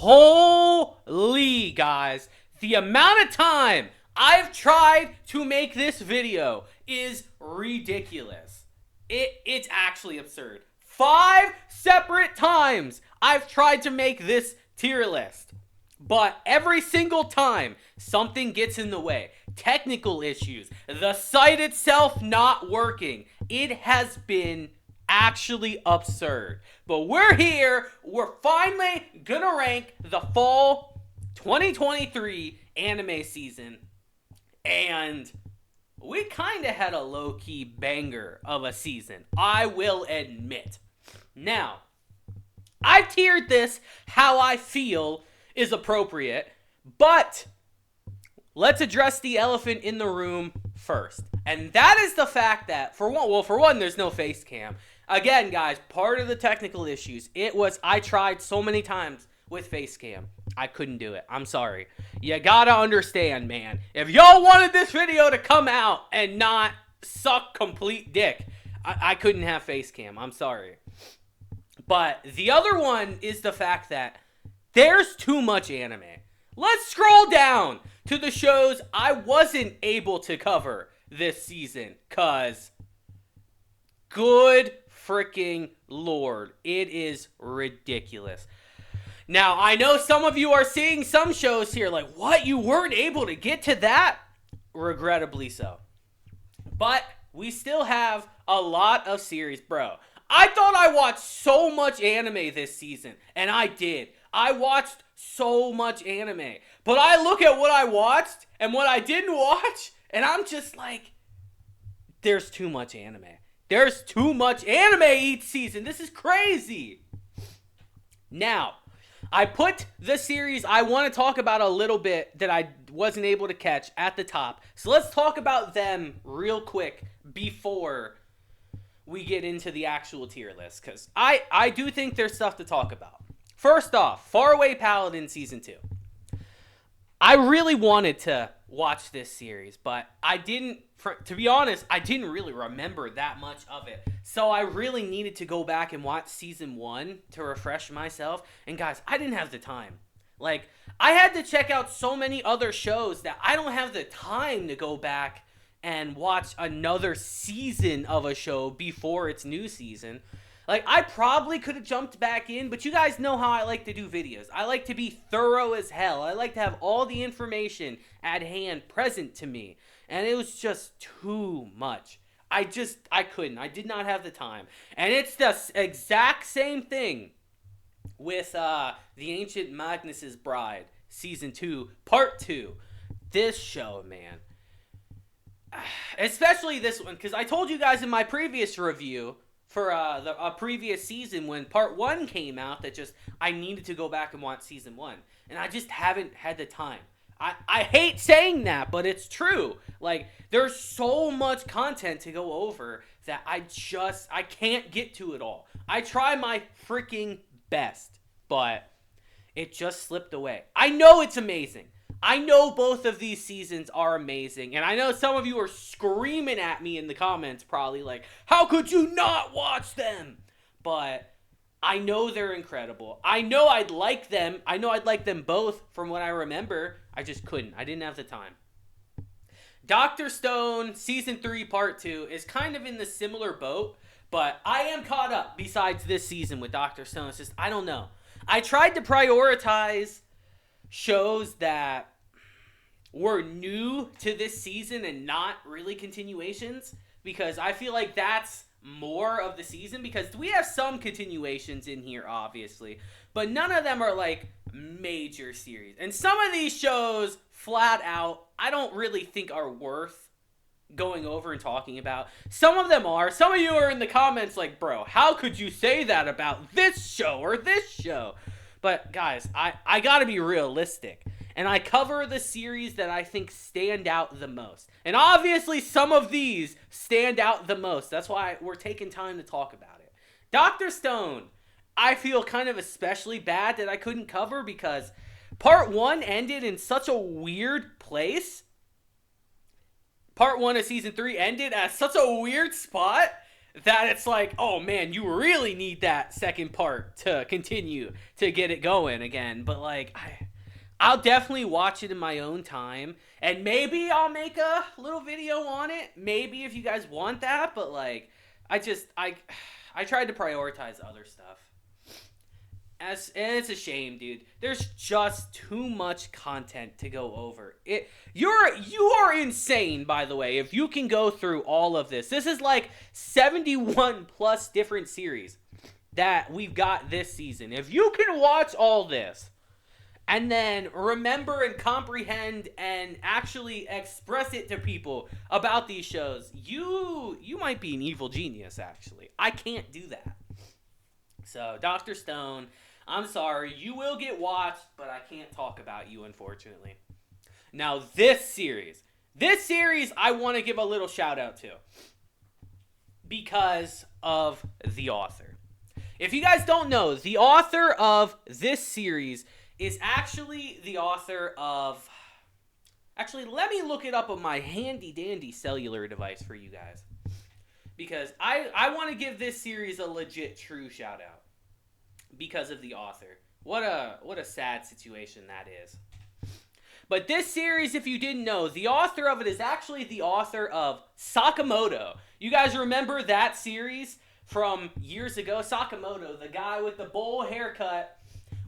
Holy guys, the amount of time I've tried to make this video is ridiculous. It's actually absurd. 5 separate times I've tried to make this tier list. But every single time, something gets in the way. Technical issues, the site itself not working. It has been actually absurd. But we're here. We're finally gonna rank the fall 2023 anime season. And we kind of had a low-key banger of a season, I will admit. Now, I've tiered this how I feel is appropriate, but let's address the elephant in the room first. And that is the fact that, for one, there's no face cam. Again, guys, part of the technical issues, I tried so many times with face cam. I couldn't do it. I'm sorry. You gotta understand, man. If y'all wanted this video to come out and not suck complete dick, I couldn't have face cam. I'm sorry. But the other one is the fact that there's too much anime. Let's scroll down to the shows I wasn't able to cover this season, cause good freaking lord, it is ridiculous. Now, I know some of you are seeing some shows here like, what, you weren't able to get to that? Regrettably so. But we still have a lot of series, bro. I thought I watched so much anime this season, and I did. I watched so much anime. But I look at what I watched and what I didn't watch, and I'm just like, there's too much anime. There's too much anime each season. This is crazy. Now, I put the series I want to talk about a little bit that I wasn't able to catch at the top. So let's talk about them real quick before we get into the actual tier list, because I do think there's stuff to talk about. First off, Faraway Paladin Season 2. I really wanted to watch this series, but to be honest, I didn't really remember that much of it. So I really needed to go back and watch Season 1 to refresh myself. And guys, I didn't have the time. Like, I had to check out so many other shows that I don't have the time to go back and watch another season of a show before its new season. Like, I probably could have jumped back in, but you guys know how I like to do videos. I like to be thorough as hell. I like to have all the information at hand present to me. And it was just too much. I couldn't. I did not have the time. And it's the exact same thing with The Ancient Magnus's Bride, Season 2, Part 2. This show, man. Especially this one, because I told you guys in my previous review for a previous season when Part 1 came out that I needed to go back and watch Season 1. And I just haven't had the time. I hate saying that, but it's true. Like, there's so much content to go over that I can't get to it all. I try my freaking best, but it just slipped away. I know it's amazing. I know both of these seasons are amazing, and I know some of you are screaming at me in the comments probably like, how could you not watch them? But I know they're incredible. I know I'd like them. I know I'd like them both from what I remember. I just couldn't. I didn't have the time. Dr. Stone Season 3 Part 2 is kind of in the similar boat, but I am caught up besides this season with Dr. Stone. It's just, I don't know. I tried to prioritize shows that were new to this season and not really continuations, because I feel like that's more of the season, because we have some continuations in here obviously, but none of them are like major series. And some of these shows flat out I don't really think are worth going over and talking about. Some of them are. Some of you are in the comments like, bro, how could you say that about this show or this show? But guys, I gotta be realistic. And I cover the series that I think stand out the most. And obviously some of these stand out the most. That's why we're taking time to talk about it. Dr. Stone, I feel kind of especially bad that I couldn't cover because Part 1 ended in such a weird place. Part 1 of Season 3 ended at such a weird spot that it's like, oh man, you really need that second part to continue to get it going again. But like, I'll definitely watch it in my own time, and maybe I'll make a little video on it. Maybe if you guys want that, but like, I tried to prioritize other stuff. And it's a shame, dude. There's just too much content to go over. You are insane, by the way, if you can go through all of this. This is like 71 plus different series that we've got this season. If you can watch all this and then remember and comprehend and actually express it to people about these shows, you might be an evil genius, actually. I can't do that. So, Dr. Stone, I'm sorry, you will get watched, but I can't talk about you, unfortunately. Now, this series I want to give a little shout out to because of the author. If you guys don't know, the author of this series is actually the author of... Actually, let me look it up on my handy-dandy cellular device for you guys. Because I want to give this series a legit true shout out. Because of the author. What a sad situation that is. But this series, if you didn't know, the author of it is actually the author of Sakamoto. You guys remember that series from years ago? Sakamoto, the guy with the bowl haircut,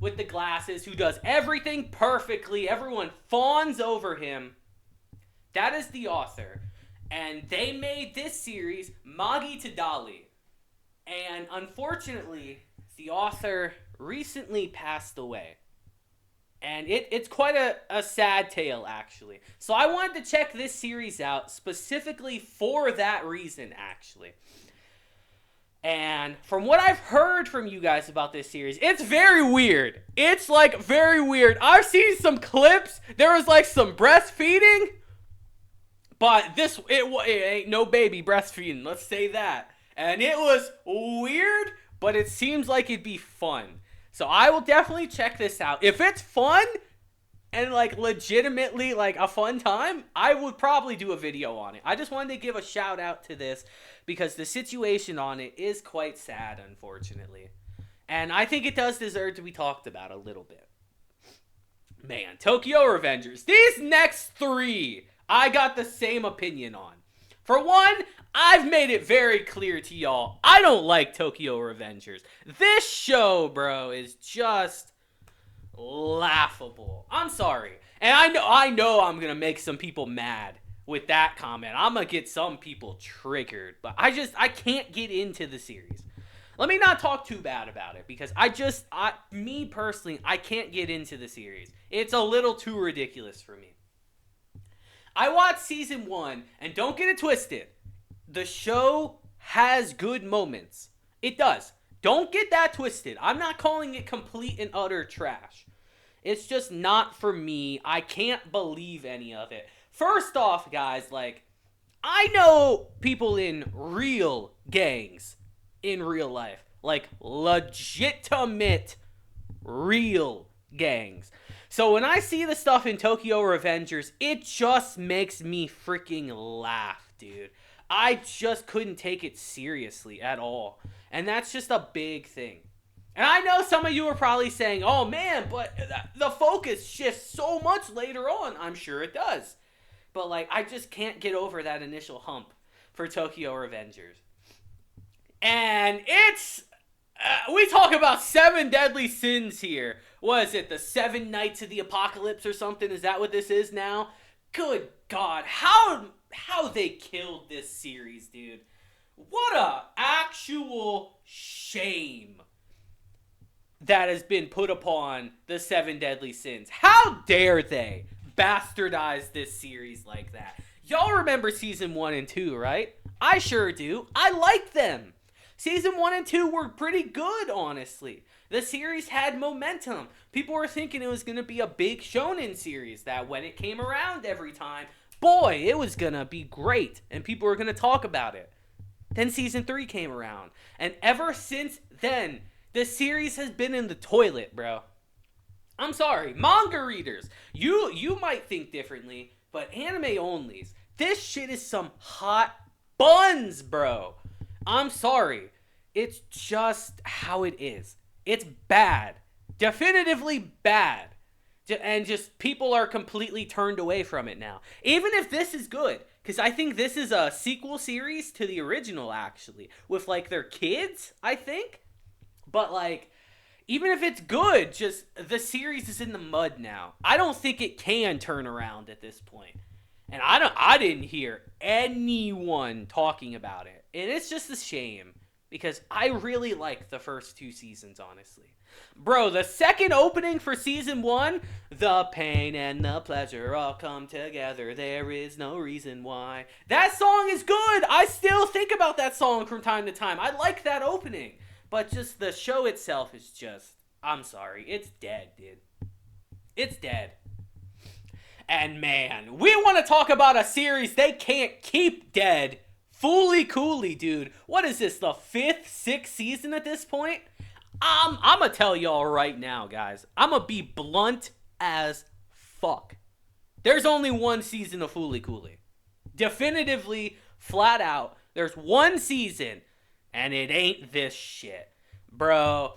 with the glasses, who does everything perfectly. Everyone fawns over him. That is the author. And they made this series, Magi to Dali. And unfortunately, the author recently passed away. And it's quite a sad tale, actually. So I wanted to check this series out specifically for that reason, actually. And from what I've heard from you guys about this series, it's very weird. It's like very weird. I've seen some clips. There was like some breastfeeding. But it ain't no baby breastfeeding. Let's say that. And it was weird, but it seems like it'd be fun. So I will definitely check this out. If it's fun and like legitimately like a fun time, I would probably do a video on it. I just wanted to give a shout out to this because the situation on it is quite sad, unfortunately. And I think it does deserve to be talked about a little bit. Man, Tokyo Revengers. These next three, I got the same opinion on. For one, I've made it very clear to y'all, I don't like Tokyo Revengers. This show, bro, is just laughable. I'm sorry. And I know I'm going to make some people mad with that comment. I'm going to get some people triggered. But I can't get into the series. Let me not talk too bad about it because me personally, I can't get into the series. It's a little too ridiculous for me. I watched season 1, and don't get it twisted. The show has good moments. It does. Don't get that twisted. I'm not calling it complete and utter trash. It's just not for me. I can't believe any of it. First off, guys, like, I know people in real gangs in real life. Like, legitimate real gangs. So when I see the stuff in Tokyo Revengers, it just makes me freaking laugh, dude. I just couldn't take it seriously at all. And that's just a big thing. And I know some of you are probably saying, oh man, but the focus shifts so much later on. I'm sure it does. But like, I just can't get over that initial hump for Tokyo Revengers. And it's... we talk about 7 deadly sins here. What is it, the 7 Nights of the Apocalypse or something? Is that what this is now? Good God, how they killed this series, dude. What a actual shame that has been put upon the 7 deadly sins. How dare they bastardize this series like that? Y'all remember season 1 and 2, right? I sure do. I like them. Season 1 and 2 were pretty good, honestly. The series had momentum. People were thinking it was going to be a big shonen series that when it came around every time, boy, it was going to be great. And people were going to talk about it. Then season 3 came around. And ever since then, the series has been in the toilet, bro. I'm sorry. Manga readers, you might think differently, but anime onlys, this shit is some hot buns, bro. I'm sorry. It's just how it is. It's bad. Definitively bad. And just people are completely turned away from it now. Even if this is good, because I think this is a sequel series to the original, actually, with like their kids, I think. But like, even if it's good, just the series is in the mud now. I don't think it can turn around at this point. And I didn't hear anyone talking about it. And it's just a shame because I really liked the first 2 seasons, honestly. Bro, the second opening for season 1, the pain and the pleasure all come together. There is no reason why. That song is good. I still think about that song from time to time. I like that opening. But just the show itself is just, I'm sorry, it's dead, dude. It's dead. And man, we want to talk about a series they can't keep dead. Fooly Cooley, dude. What is this, the 5th, 6th season at this point? I'm going to tell y'all right now, guys. I'm going to be blunt as fuck. There's only 1 season of Fooly Cooley. Definitively, flat out, there's 1 season, and it ain't this shit. Bro,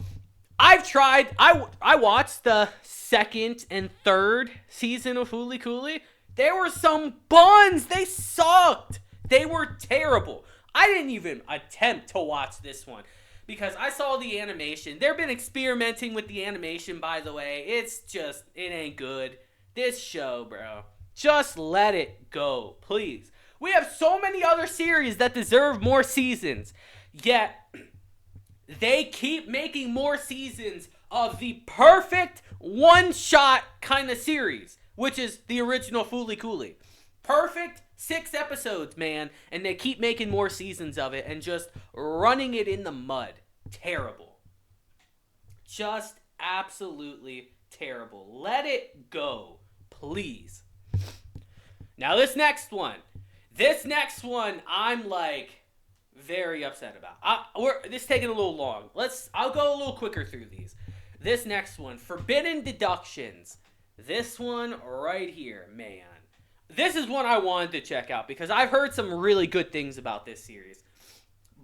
I've tried. I watched the 2nd and 3rd season of Fooly Cooley. There were some buns. They sucked. They were terrible. I didn't even attempt to watch this one because I saw the animation. They've been experimenting with the animation, by the way. It's just, it ain't good. This show, bro, just let it go, please. We have so many other series that deserve more seasons, yet they keep making more seasons of the perfect one-shot kind of series, which is the original Fooly Cooley. Perfect 6 episodes, man, and they keep making more seasons of it and just running it in the mud. Terrible. Just absolutely terrible. Let it go, please. Now this next one, I'm like very upset about. This is taking a little long. I'll go a little quicker through these. This next one, Forbidden Deductions. This one right here, man. This is one I wanted to check out because I've heard some really good things about this series.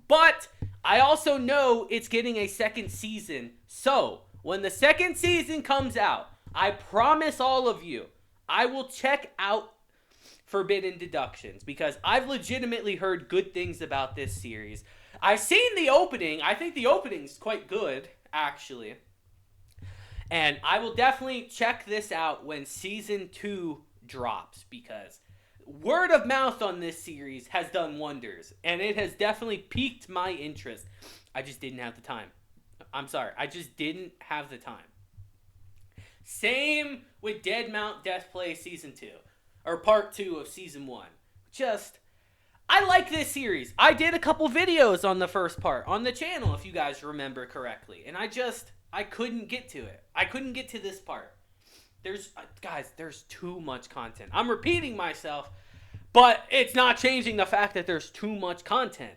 But I also know it's getting a 2nd season. So, when the 2nd season comes out, I promise all of you, I will check out Forbidden Deductions because I've legitimately heard good things about this series. I've seen the opening. I think the opening's quite good, actually. And I will definitely check this out when season 2 drops because word of mouth on this series has done wonders and it has definitely piqued my interest. I just didn't have the time. I'm sorry. I just didn't have the time. Same with Dead Mount Death Play season 2 or part 2 of season 1. I like this series. I did a couple videos on the first part on the channel if you guys remember correctly. And I couldn't get to it. I couldn't get to this part. There's too much content. I'm repeating myself, but it's not changing the fact that there's too much content.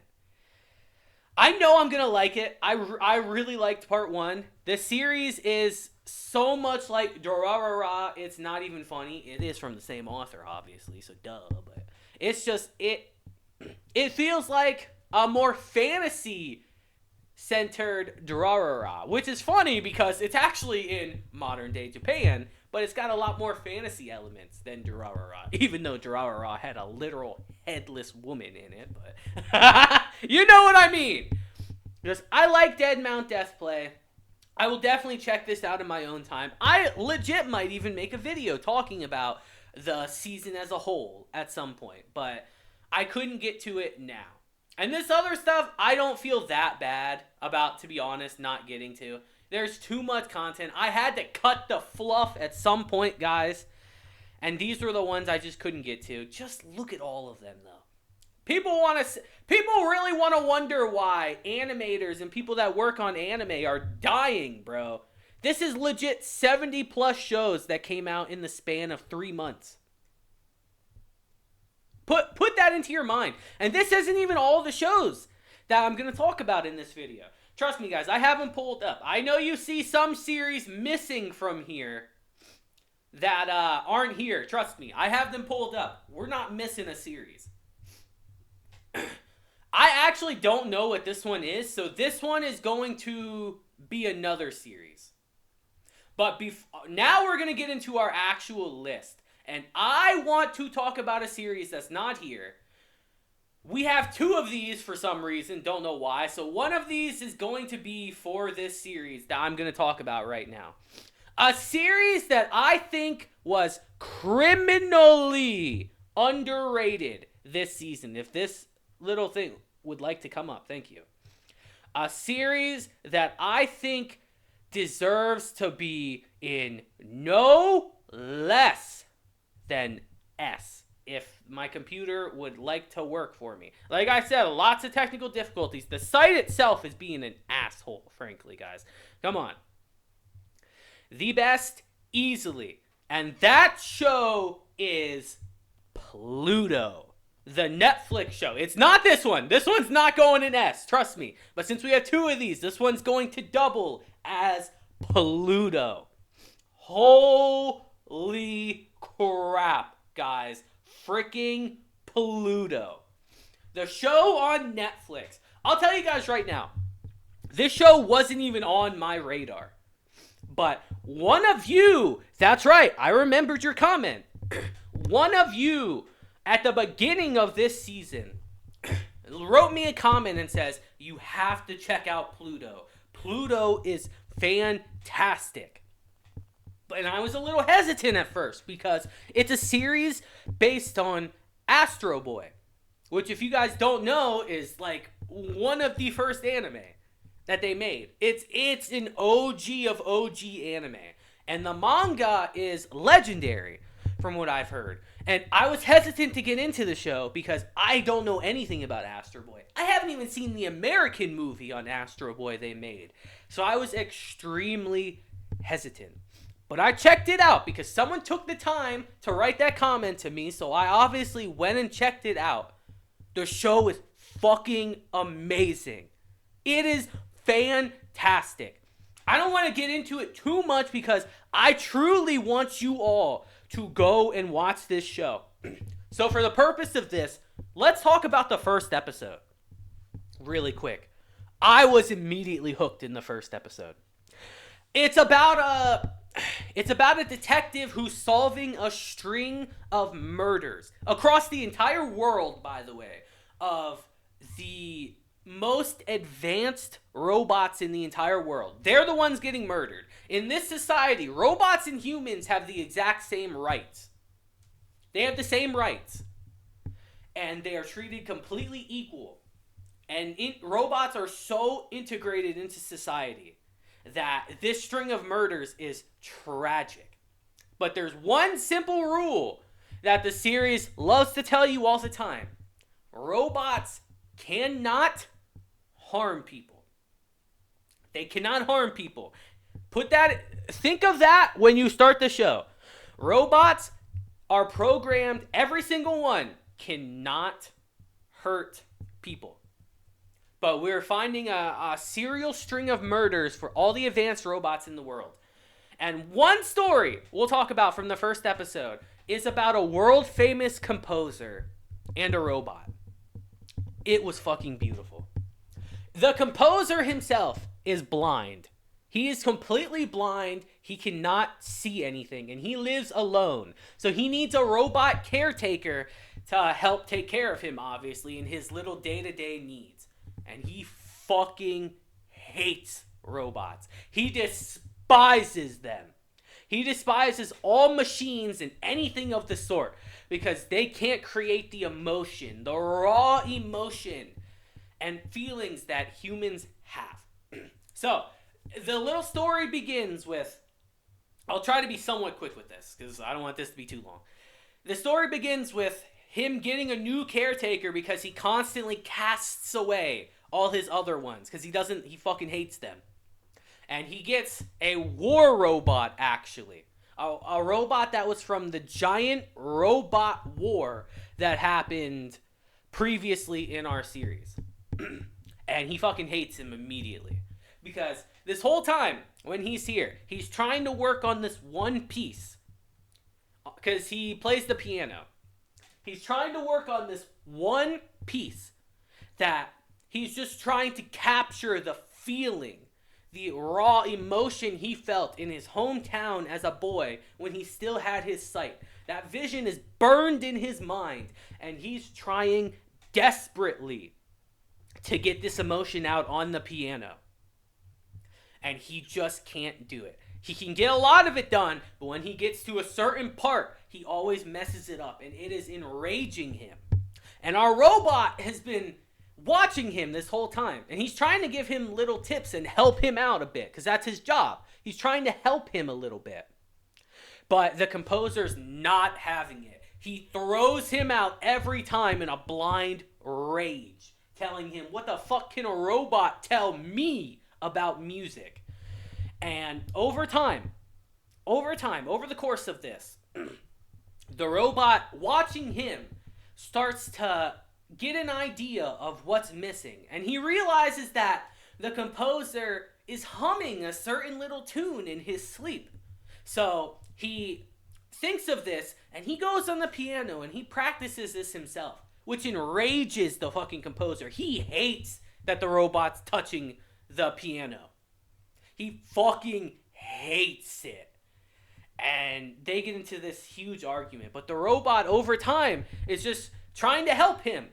I know I'm going to like it. I really liked part 1. The series is so much like Durarara, it's not even funny. It is from the same author, obviously, so duh. But it's just, it feels like a more fantasy centered Durarara, which is funny because it's actually in modern day Japan, but it's got a lot more fantasy elements than Durarara, even though Durarara had a literal headless woman in it, but you know what I mean. Because I like Dead Mount Death Play. I will definitely check this out in my own time. I legit might even make a video talking about the season as a whole at some point, but I couldn't get to it now. And this other stuff, I don't feel that bad about, to be honest, not getting to. There's too much content. I had to cut the fluff at some point, guys. And these were the ones I just couldn't get to. Just look at all of them, though. People really want to wonder why animators and people that work on anime are dying, bro. This is legit 70 plus shows that came out in the span of 3 months. Put that into your mind. And this isn't even all the shows that I'm going to talk about in this video. Trust me, guys, I have them pulled up. I know you see some series missing from here that aren't here. Trust me, I have them pulled up. We're not missing a series. I actually don't know what this one is, so this one is going to be another series. But now we're going to get into our actual list. And I want to talk about a series that's not here. We have 2 of these for some reason, don't know why. So one of these is going to be for this series that I'm going to talk about right now. A series that I think was criminally underrated this season. If this little thing would like to come up, thank you. A series that I think deserves to be in no less than S. If my computer would like to work for me. Like I said, lots of technical difficulties. The site itself is being an asshole, frankly, guys. Come on. The best, easily. And that show is Pluto. The Netflix show. It's not this one. This one's not going in S, trust me. But since we have 2 of these, this one's going to double as Pluto. Holy crap, guys. Freaking Pluto. The show on Netflix. I'll tell you guys right now. This show wasn't even on my radar. But one of you, that's right, I remembered your comment. One of you at the beginning of this season wrote me a comment and says, you have to check out Pluto. Pluto is fantastic. And I was a little hesitant at first because it's a series based on Astro Boy, which if you guys don't know is like one of the first anime that they made. It's an OG of OG anime. And the manga is legendary from what I've heard. And I was hesitant to get into the show because I don't know anything about Astro Boy. I haven't even seen the American movie on Astro Boy they made. So I was extremely hesitant. But I checked it out because someone took the time to write that comment to me, so I obviously went and checked it out. The show is fucking amazing. It is fantastic. I don't want to get into it too much because I truly want you all to go and watch this show. So for the purpose of this, let's talk about the first episode really quick. I was immediately hooked in the first episode. It's about a detective who's solving a string of murders across the entire world, by the way, of the most advanced robots in the entire world. They're the ones getting murdered. In this society, robots and humans have the exact same rights. They have the same rights. And they are treated completely equal. And robots are so integrated into society that this string of murders is tragic. But there's one simple rule that the series loves to tell you all the time. Robots cannot harm people. They cannot harm people. Think of that when you start the show. Robots are programmed, every single one cannot hurt people. But we're finding a serial string of murders for all the advanced robots in the world. And one story we'll talk about from the first episode is about a world-famous composer and a robot. It was fucking beautiful. The composer himself is blind. He is completely blind. He cannot see anything. And he lives alone. So he needs a robot caretaker to help take care of him, obviously, in his little day-to-day needs. And he fucking hates robots. He despises them. He despises all machines and anything of the sort because they can't create the emotion, the raw emotion and feelings that humans have. So, the little story begins with, I'll try to be somewhat quick with this because I don't want this to be too long. The story begins with him getting a new caretaker because he constantly casts away all his other ones because he fucking hates them. And he gets a war robot, actually. A robot that was from the giant robot war that happened previously in our series. And he fucking hates him immediately. Because this whole time, when he's here, he's trying to work on this one piece. Because he plays the piano. He's trying to work on this one piece that he's just trying to capture the feeling, the raw emotion he felt in his hometown as a boy when he still had his sight. That vision is burned in his mind, and he's trying desperately to get this emotion out on the piano. And he just can't do it. He can get a lot of it done, but when he gets to a certain part, he always messes it up, and it is enraging him. And our robot has been watching him this whole time, and he's trying to give him little tips and help him out a bit, because that's his job. He's trying to help him a little bit. But the composer's not having it. He throws him out every time in a blind rage, telling him, what the fuck can a robot tell me about music? And over the course of this, the robot watching him starts to get an idea of what's missing. And he realizes that the composer is humming a certain little tune in his sleep. So he thinks of this, and he goes on the piano and he practices this himself, which enrages the fucking composer. He hates that the robot's touching the piano. He fucking hates it. And they get into this huge argument. But the robot, over time, is just trying to help him.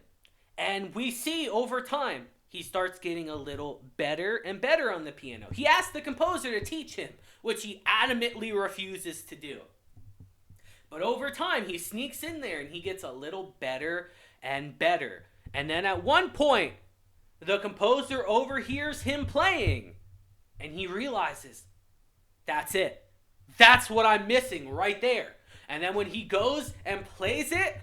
And we see, over time, he starts getting a little better and better on the piano. He asks the composer to teach him, which he adamantly refuses to do. But over time, he sneaks in there and he gets a little better and better. And then at one point, the composer overhears him playing. And he realizes, that's it. That's what I'm missing right there. And then when he goes and plays it,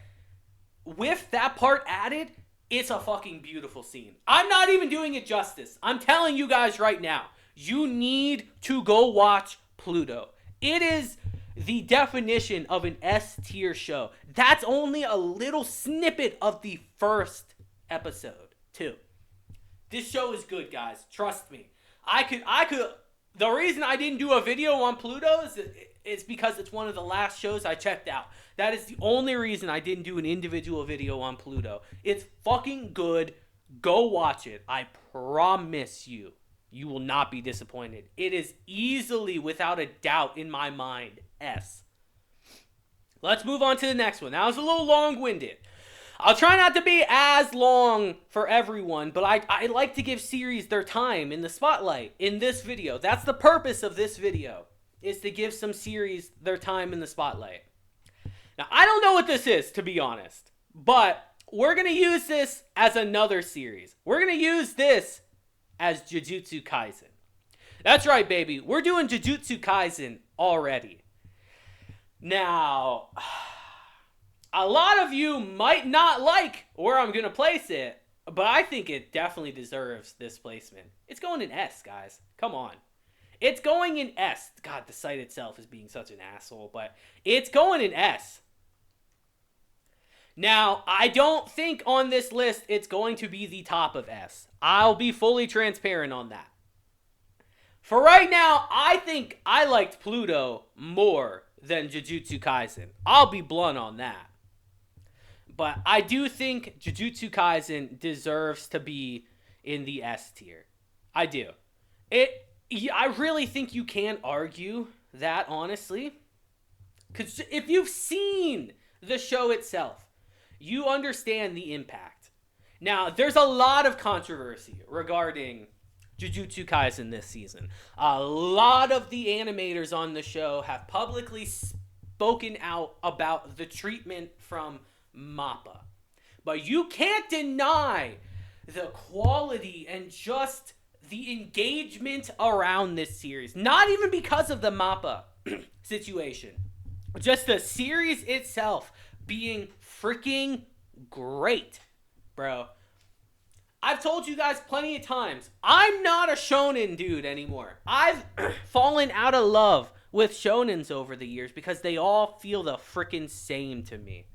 with that part added, it's a fucking beautiful scene. I'm not even doing it justice. I'm telling you guys right now, you need to go watch Pluto. It is the definition of an S-tier show. That's only a little snippet of the first episode, too. This show is good, guys. Trust me. I could. The reason I didn't do a video on Pluto is because it's one of the last shows I checked out. That is the only reason I didn't do an individual video on Pluto. It's fucking good. Go watch it. I promise you, you will not be disappointed. It is easily, without a doubt, in my mind, S. Let's move on to the next one. That was a little long-winded. I'll try not to be as long for everyone, but I like to give series their time in the spotlight in this video. That's the purpose of this video, is to give some series their time in the spotlight. Now, I don't know what this is, to be honest, but we're going to use this as another series. We're going to use this as Jujutsu Kaisen. That's right, baby. We're doing Jujutsu Kaisen already. Now, a lot of you might not like where I'm going to place it, but I think it definitely deserves this placement. It's going in S, guys. Come on. It's going in S. God, the site itself is being such an asshole, but it's going in S. Now, I don't think on this list it's going to be the top of S. I'll be fully transparent on that. For right now, I think I liked Pluto more than Jujutsu Kaisen. I'll be blunt on that. But I do think Jujutsu Kaisen deserves to be in the S tier. I do. I really think you can't argue that, honestly. Because if you've seen the show itself, you understand the impact. Now, there's a lot of controversy regarding Jujutsu Kaisen this season. A lot of the animators on the show have publicly spoken out about the treatment from MAPPA. But you can't deny the quality and just the engagement around this series. Not even because of the MAPPA situation. Just the series itself being freaking great, bro. I've told you guys plenty of times, I'm not a shonen dude anymore. I've fallen out of love with shonens over the years because they all feel the freaking same to me.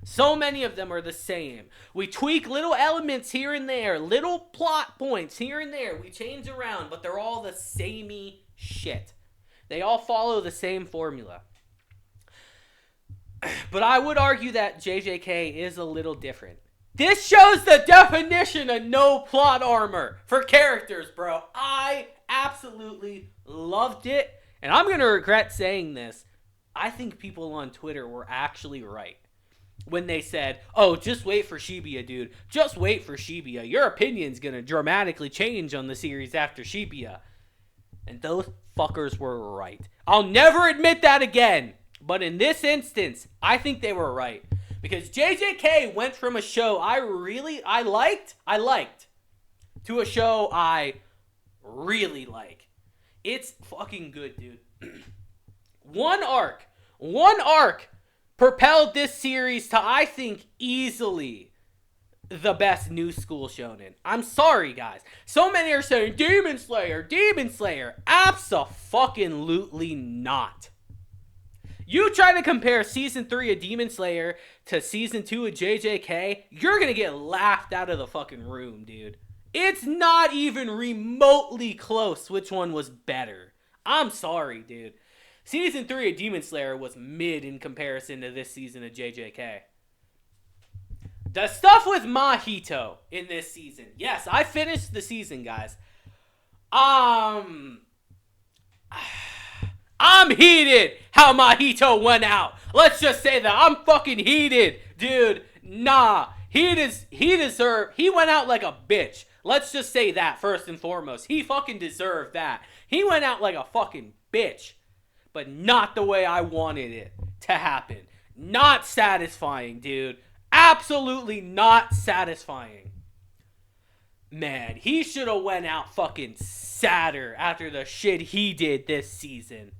So many of them are the same. We tweak little elements here and there, little plot points here and there. We change around, but they're all the samey shit. They all follow the same formula. But I would argue that JJK is a little different. This shows the definition of no plot armor for characters, bro. I absolutely loved it. And I'm going to regret saying this. I think people on Twitter were actually right when they said, oh, just wait for Shibuya, dude. Just wait for Shibuya. Your opinion's going to dramatically change on the series after Shibuya. And those fuckers were right. I'll never admit that again. But in this instance, I think they were right. Because JJK went from a show I liked, to a show I really like. It's fucking good, dude. One arc propelled this series to, I think, easily the best new school shonen. I'm sorry, guys. So many are saying, Demon Slayer. Abso-fucking-lutely not. You try to compare Season 3 of Demon Slayer to Season 2 of JJK, you're gonna get laughed out of the fucking room, dude. It's not even remotely close which one was better. I'm sorry, dude. Season 3 of Demon Slayer was mid in comparison to this season of JJK. The stuff with Mahito in this season. Yes, I finished the season, guys. I'm heated how Mahito went out. Let's just say that. I'm fucking heated. Dude, nah. He went out like a bitch. Let's just say that first and foremost. He fucking deserved that. He went out like a fucking bitch. But not the way I wanted it to happen. Not satisfying, dude. Absolutely not satisfying. Man, he should have went out fucking sadder after the shit he did this season.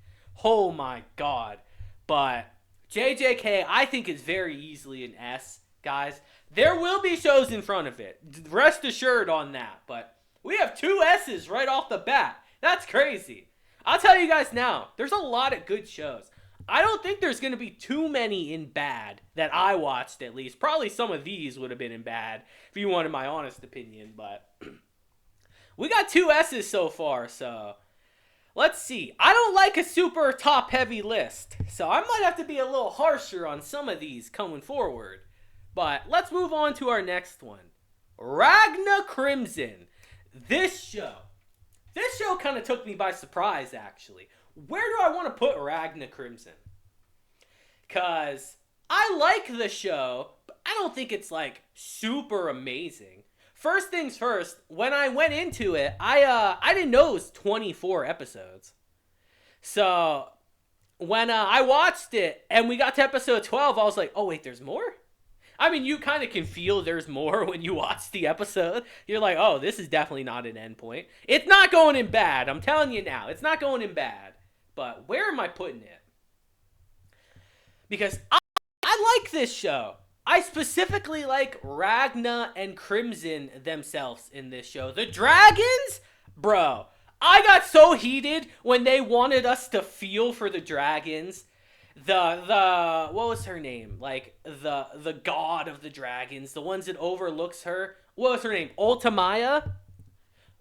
Oh my god. But JJK, I think, is very easily an S, guys. There will be shows in front of it. Rest assured on that. But we have 2 S's right off the bat. That's crazy. I'll tell you guys now, there's a lot of good shows. I don't think there's going to be too many in bad that I watched, at least. Probably some of these would have been in bad, if you wanted my honest opinion. But we got 2 S's so far, so let's see. I don't like a super top-heavy list, so I might have to be a little harsher on some of these coming forward. But let's move on to our next one. Ragna Crimson. This show kind of took me by surprise, actually. Where do I want to put Ragna Crimson? Because I like the show, but I don't think it's, like, super amazing. First things first, when I went into it, I didn't know it was 24 episodes. So when I watched it and we got to episode 12, I was like, oh, wait, there's more? I mean, you kind of can feel there's more when you watch the episode. You're like, oh, this is definitely not an end point. It's not going in bad. I'm telling you now. It's not going in bad. But where am I putting it? Because I like this show. I specifically like Ragna and Crimson themselves in this show. The dragons? Bro, I got so heated when they wanted us to feel for the dragons. The what was her name? Like the god of the dragons, the ones that overlooks her. What was her name? Ultimaya?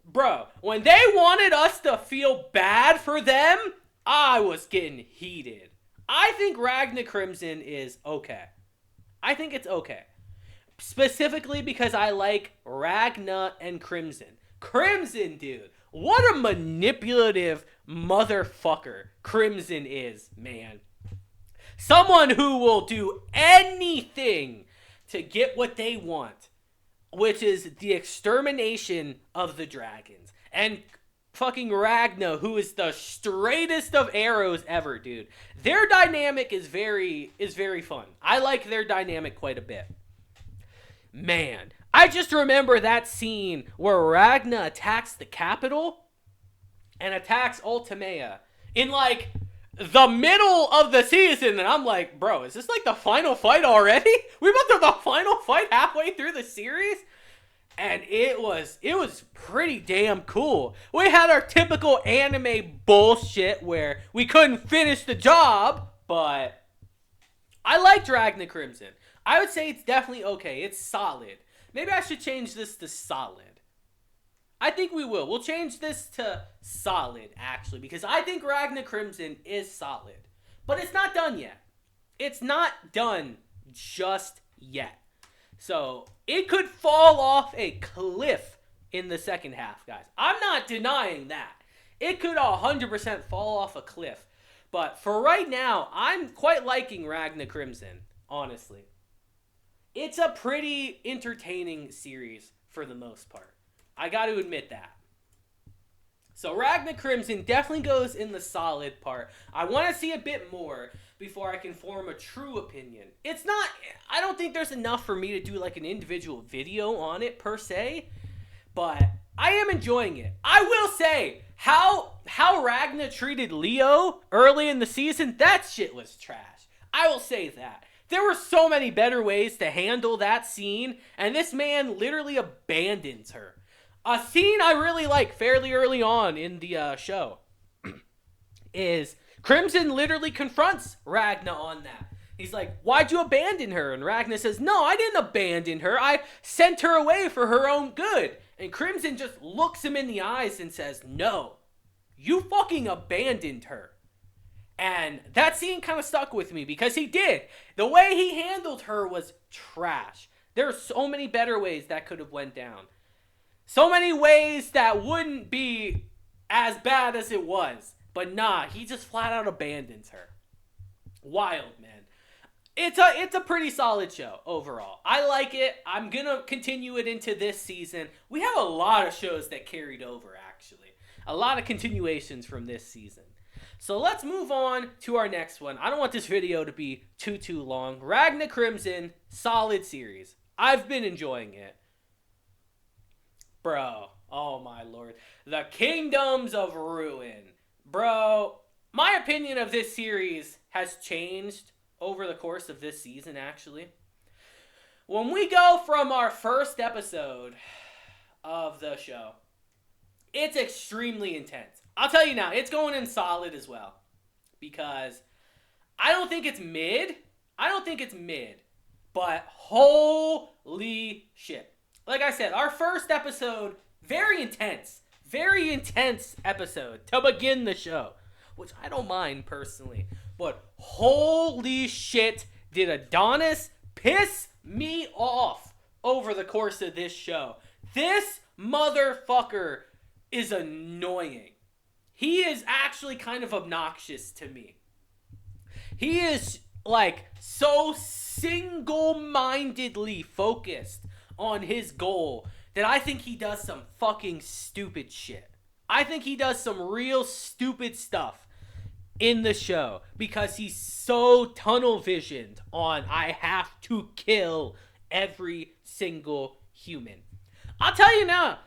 Bro, when they wanted us to feel bad for them, I was getting heated. I think Ragna Crimson is okay. I think it's okay. Specifically because I like Ragna and Crimson. Crimson, dude. What a manipulative motherfucker Crimson is, man. Someone who will do anything to get what they want, which is the extermination of the dragons. And fucking Ragna, who is the straightest of arrows ever, dude. Their dynamic is very fun. I like their dynamic quite a bit. Man, I just remember that scene where Ragna attacks the capital and attacks Ultimaya in like the middle of the season, and I'm like, bro, is this like the final fight already? We're about to the final fight halfway through the series? And it was pretty damn cool. We had our typical anime bullshit where we couldn't finish the job, but I liked Ragna Crimson. I would say it's definitely okay. It's solid. Maybe I should change this to solid. I think we will. We'll change this to solid, actually, because I think Ragna Crimson is solid. But it's not done yet. It's not done just yet. So it could fall off a cliff in the second half, guys. I'm not denying that. It could 100% fall off a cliff. But for right now, I'm quite liking Ragna Crimson, honestly. It's a pretty entertaining series for the most part. I got to admit that. So Ragna Crimson definitely goes in the solid part. I want to see a bit more before I can form a true opinion. It's not, I don't think there's enough for me to do like an individual video on it per se, but I am enjoying it. I will say, how Ragna treated Leo early in the season, that shit was trash. I will say that. There were so many better ways to handle that scene, and this man literally abandons her. A scene I really like fairly early on in the show is Crimson literally confronts Ragna on that. He's like, why'd you abandon her? And Ragna says, no, I didn't abandon her. I sent her away for her own good. And Crimson just looks him in the eyes and says, no, you fucking abandoned her. And that scene kind of stuck with me because he did. The way he handled her was trash. There are so many better ways that could have went down. So many ways that wouldn't be as bad as it was. But nah, he just flat out abandons her. Wild, man. It's a pretty solid show overall. I like it. I'm going to continue it into this season. We have a lot of shows that carried over, actually. A lot of continuations from this season. So let's move on to our next one. I don't want this video to be too long. Ragna Crimson, solid series. I've been enjoying it. Bro, oh my lord. The Kingdoms of Ruin. Bro, my opinion of this series has changed over the course of this season, actually. When we go from our first episode of the show, it's extremely intense. I'll tell you now, it's going in solid as well. Because I don't think it's mid. But holy shit. Like I said, our first episode, very intense episode to begin the show, which I don't mind personally, but holy shit, did Adonis piss me off over the course of this show. This motherfucker is annoying. He is actually kind of obnoxious to me. He is like so single-mindedly focused on his goal that I think he does some fucking stupid shit. I think he does some real stupid stuff in the show because he's so tunnel visioned on I have to kill every single human. I'll tell you now,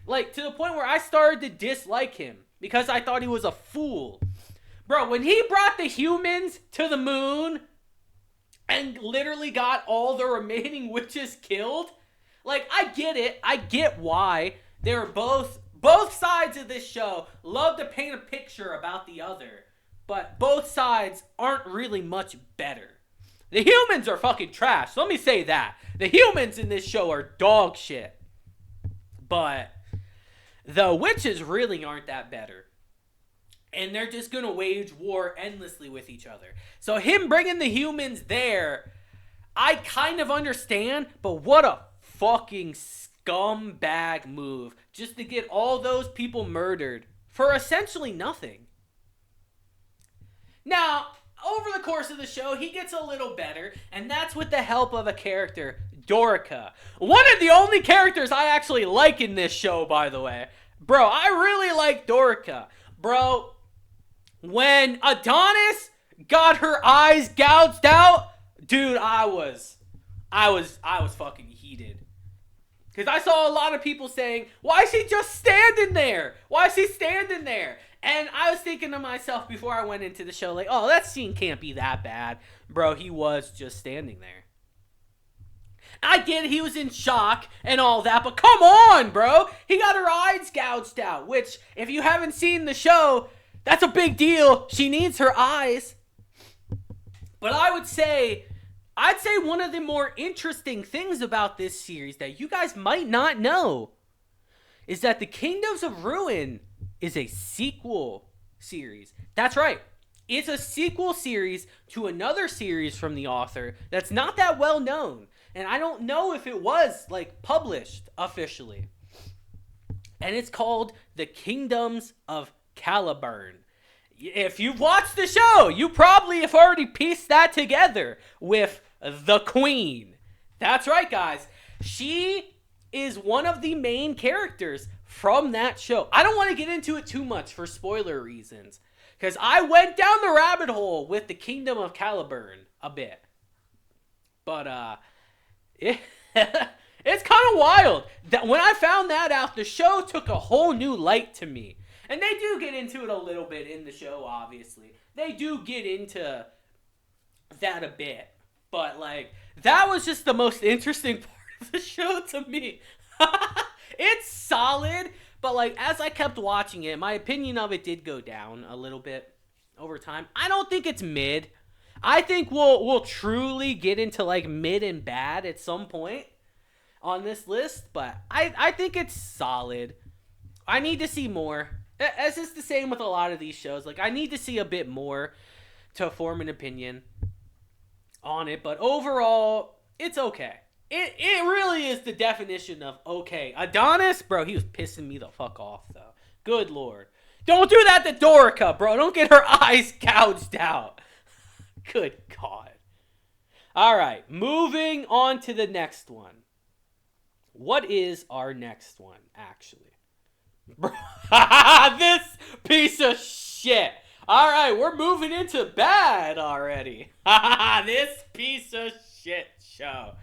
like to the point where I started to dislike him because I thought he was a fool. Bro, when he brought the humans to the moon and literally got all the remaining witches killed, like, I get it. I get why. They're both sides of this show love to paint a picture about the other, but both sides aren't really much better. The humans are fucking trash. Let me say that. The humans in this show are dog shit. But the witches really aren't that better. And they're just going to wage war endlessly with each other. So him bringing the humans there, I kind of understand, but what a fucking scumbag move just to get all those people murdered for essentially nothing. Now, over the course of the show, he gets a little better, and that's with the help of a character, Dorica. One of the only characters I actually like in this show, by the way. Bro, I really like Dorica. Bro, when Adonis got her eyes gouged out, dude, I was fucking heated. Because I saw a lot of people saying, why is he just standing there? Why is he standing there? And I was thinking to myself before I went into the show, like, oh, that scene can't be that bad. Bro, he was just standing there. I get it, he was in shock and all that, but come on, bro. He got her eyes gouged out, which, if you haven't seen the show, that's a big deal. She needs her eyes. But I'd say one of the more interesting things about this series that you guys might not know is that the Kingdoms of Ruin is a sequel series. That's right. It's a sequel series to another series from the author that's not that well known. and I don't know if it was like published officially. And it's called The Kingdoms of Caliburn. If you've watched the show, you probably have already pieced that together with the Queen. That's right, guys. She is one of the main characters from that show. I don't want to get into it too much for spoiler reasons, because I went down the rabbit hole with the Kingdom of Caliburn a bit. But, it's kind of wild. That when I found that out, the show took a whole new light to me. And they do get into it a little bit in the show, obviously. They do get into that a bit. But, like, that was just the most interesting part of the show to me. It's solid, but, like, as I kept watching it, my opinion of it did go down a little bit over time. I don't think it's mid. I think we'll truly get into, like, mid and bad at some point on this list, but I think it's solid. I need to see more. As is the same with a lot of these shows. Like, I need to see a bit more to form an opinion on it. But overall, it's okay. It really is the definition of okay. Adonis, bro, he was pissing me the fuck off, though. Good lord. Don't do that to Dorica, bro. Don't get her eyes gouged out. Good God. All right, moving on to the next one. What is our next one, actually? This piece of shit. All right, we're moving into bad already. This piece of shit show.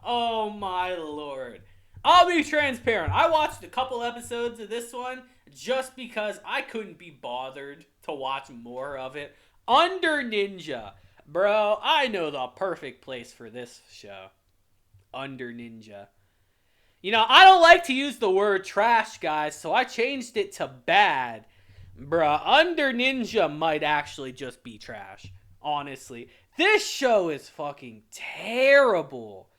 Oh my lord. I'll be transparent. I watched a couple episodes of this one just because I couldn't be bothered to watch more of it. Under Ninja. Bro, I know the perfect place for this show. Under Ninja. You know, I don't like to use the word trash, guys, so I changed it to bad. Bruh, Under Ninja might actually just be trash, honestly. This show is fucking terrible.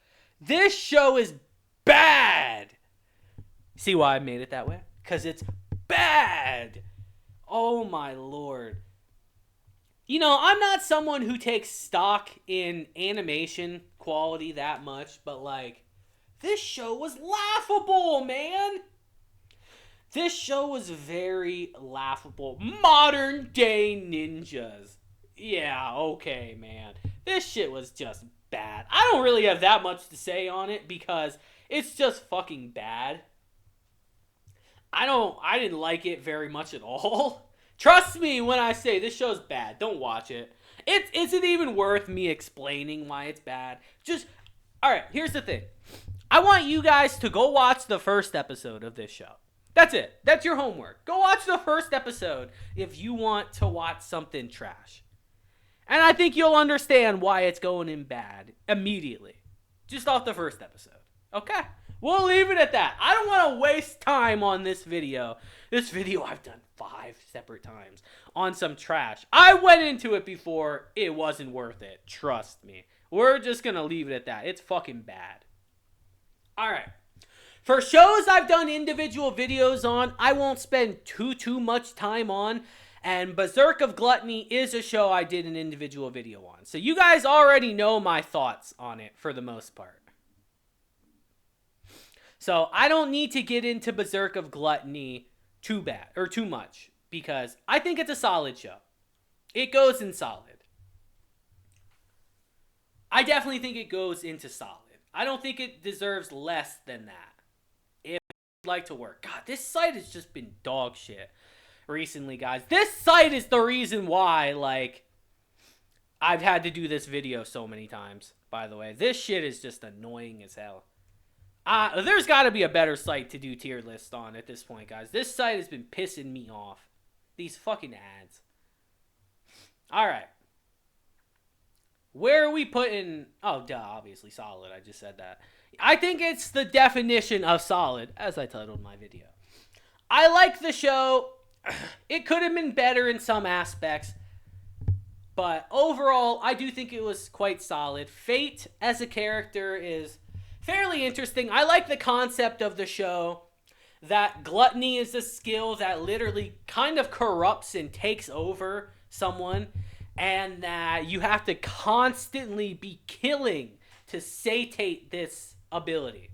This show is bad. See why I made it that way? Because it's bad. Oh my lord. You know, I'm not someone who takes stock in animation quality that much, but like, this show was laughable, man. This show was very laughable. Modern day ninjas. Yeah, okay, man. This shit was just bad. I don't really have that much to say on it because it's just fucking bad. I didn't like it very much at all. Trust me when I say this show's bad. Don't watch it. It isn't even worth me explaining why it's bad. Just, alright, here's the thing. I want you guys to go watch the first episode of this show. That's it. That's your homework. Go watch the first episode if you want to watch something trash. And I think you'll understand why it's going in bad immediately. Just off the first episode. Okay? We'll leave it at that. I don't want to waste time on this video. This video I've done 5 separate times on some trash. I went into it before. It wasn't worth it. Trust me. We're just going to leave it at that. It's fucking bad. Alright, for shows I've done individual videos on, I won't spend too much time on, and Berserk of Gluttony is a show I did an individual video on. So you guys already know my thoughts on it for the most part. So I don't need to get into Berserk of Gluttony too much, because I think it's a solid show. It goes in solid. I definitely think it goes into solid. I don't think it deserves less than that. If you'd like to work. God, this site has just been dog shit recently, guys. This site is the reason why, like, I've had to do this video so many times, by the way. This shit is just annoying as hell. There's got to be a better site to do tier lists on at this point, guys. This site has been pissing me off. These fucking ads. Alright. Where are we putting... Oh, duh, obviously solid. I just said that. I think it's the definition of solid, as I titled my video. I like the show. It could have been better in some aspects. But overall, I do think it was quite solid. Fate as a character is fairly interesting. I like the concept of the show. That gluttony is a skill that literally kind of corrupts and takes over someone. And that you have to constantly be killing to satiate this ability.